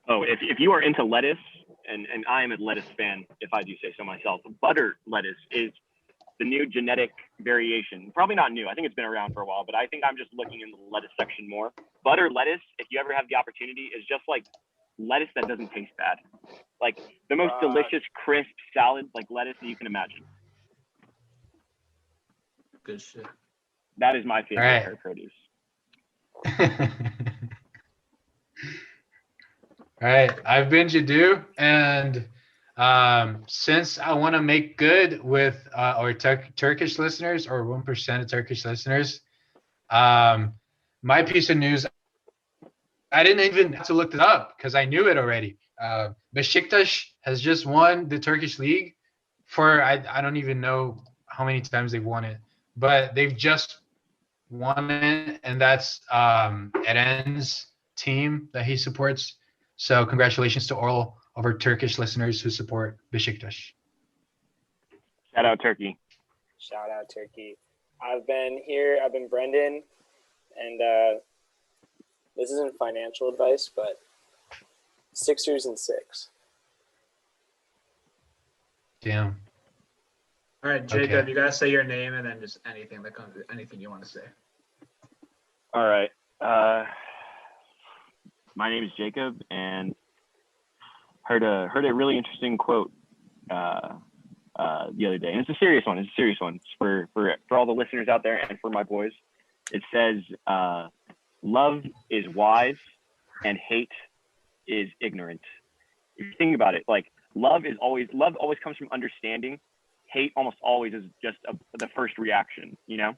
Oh, if you are into lettuce, and I am a lettuce fan, if I do say so myself, butter lettuce is the new genetic variation. Probably not new. I think it's been around for a while, but I think I'm just looking in the lettuce section more. Butter lettuce, if you ever have the opportunity, is just like lettuce that doesn't taste bad. Like the most delicious, crisp salad, like lettuce that you can imagine. Good shit. That is my favorite hair produce. All right, I've been Jadu, and since I want to make good with our Turkish listeners, or 1% of Turkish listeners, my piece of news, I didn't even have to look it up because I knew it already. Besiktas has just won the Turkish league for I don't even know how many times they've won it, but they've just won it, and that's Eren's team that he supports. So congratulations to all of our Turkish listeners who support Besiktas. Shout out Turkey. Shout out Turkey. I've been Brendan, and this isn't financial advice, but Sixers in 6. Damn. All right, Jacob, Okay. you gotta say your name and then just anything you want to say. All right. My name is Jacob, and heard a really interesting quote the other day, and it's a serious one. It's for all the listeners out there and for my boys. It says, "Love is wise, and hate is ignorant." If you think about it, like love always comes from understanding. Hate almost always is just the first reaction, you know.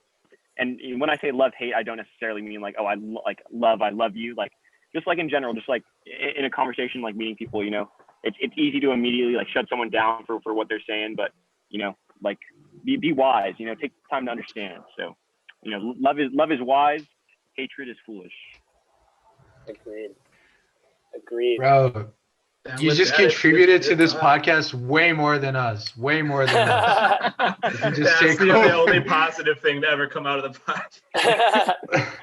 And when I say love, hate, I don't necessarily mean like, oh, I love you, like just like in general, just like in a conversation, like meeting people, you know, it's easy to immediately like shut someone down for what they're saying, but you know, like be wise, you know, take time to understand. So, you know, love is wise, hatred is foolish. Agreed. Bro, you just contributed to this podcast way more than us. Way more than us. That's the only positive thing to ever come out of the podcast.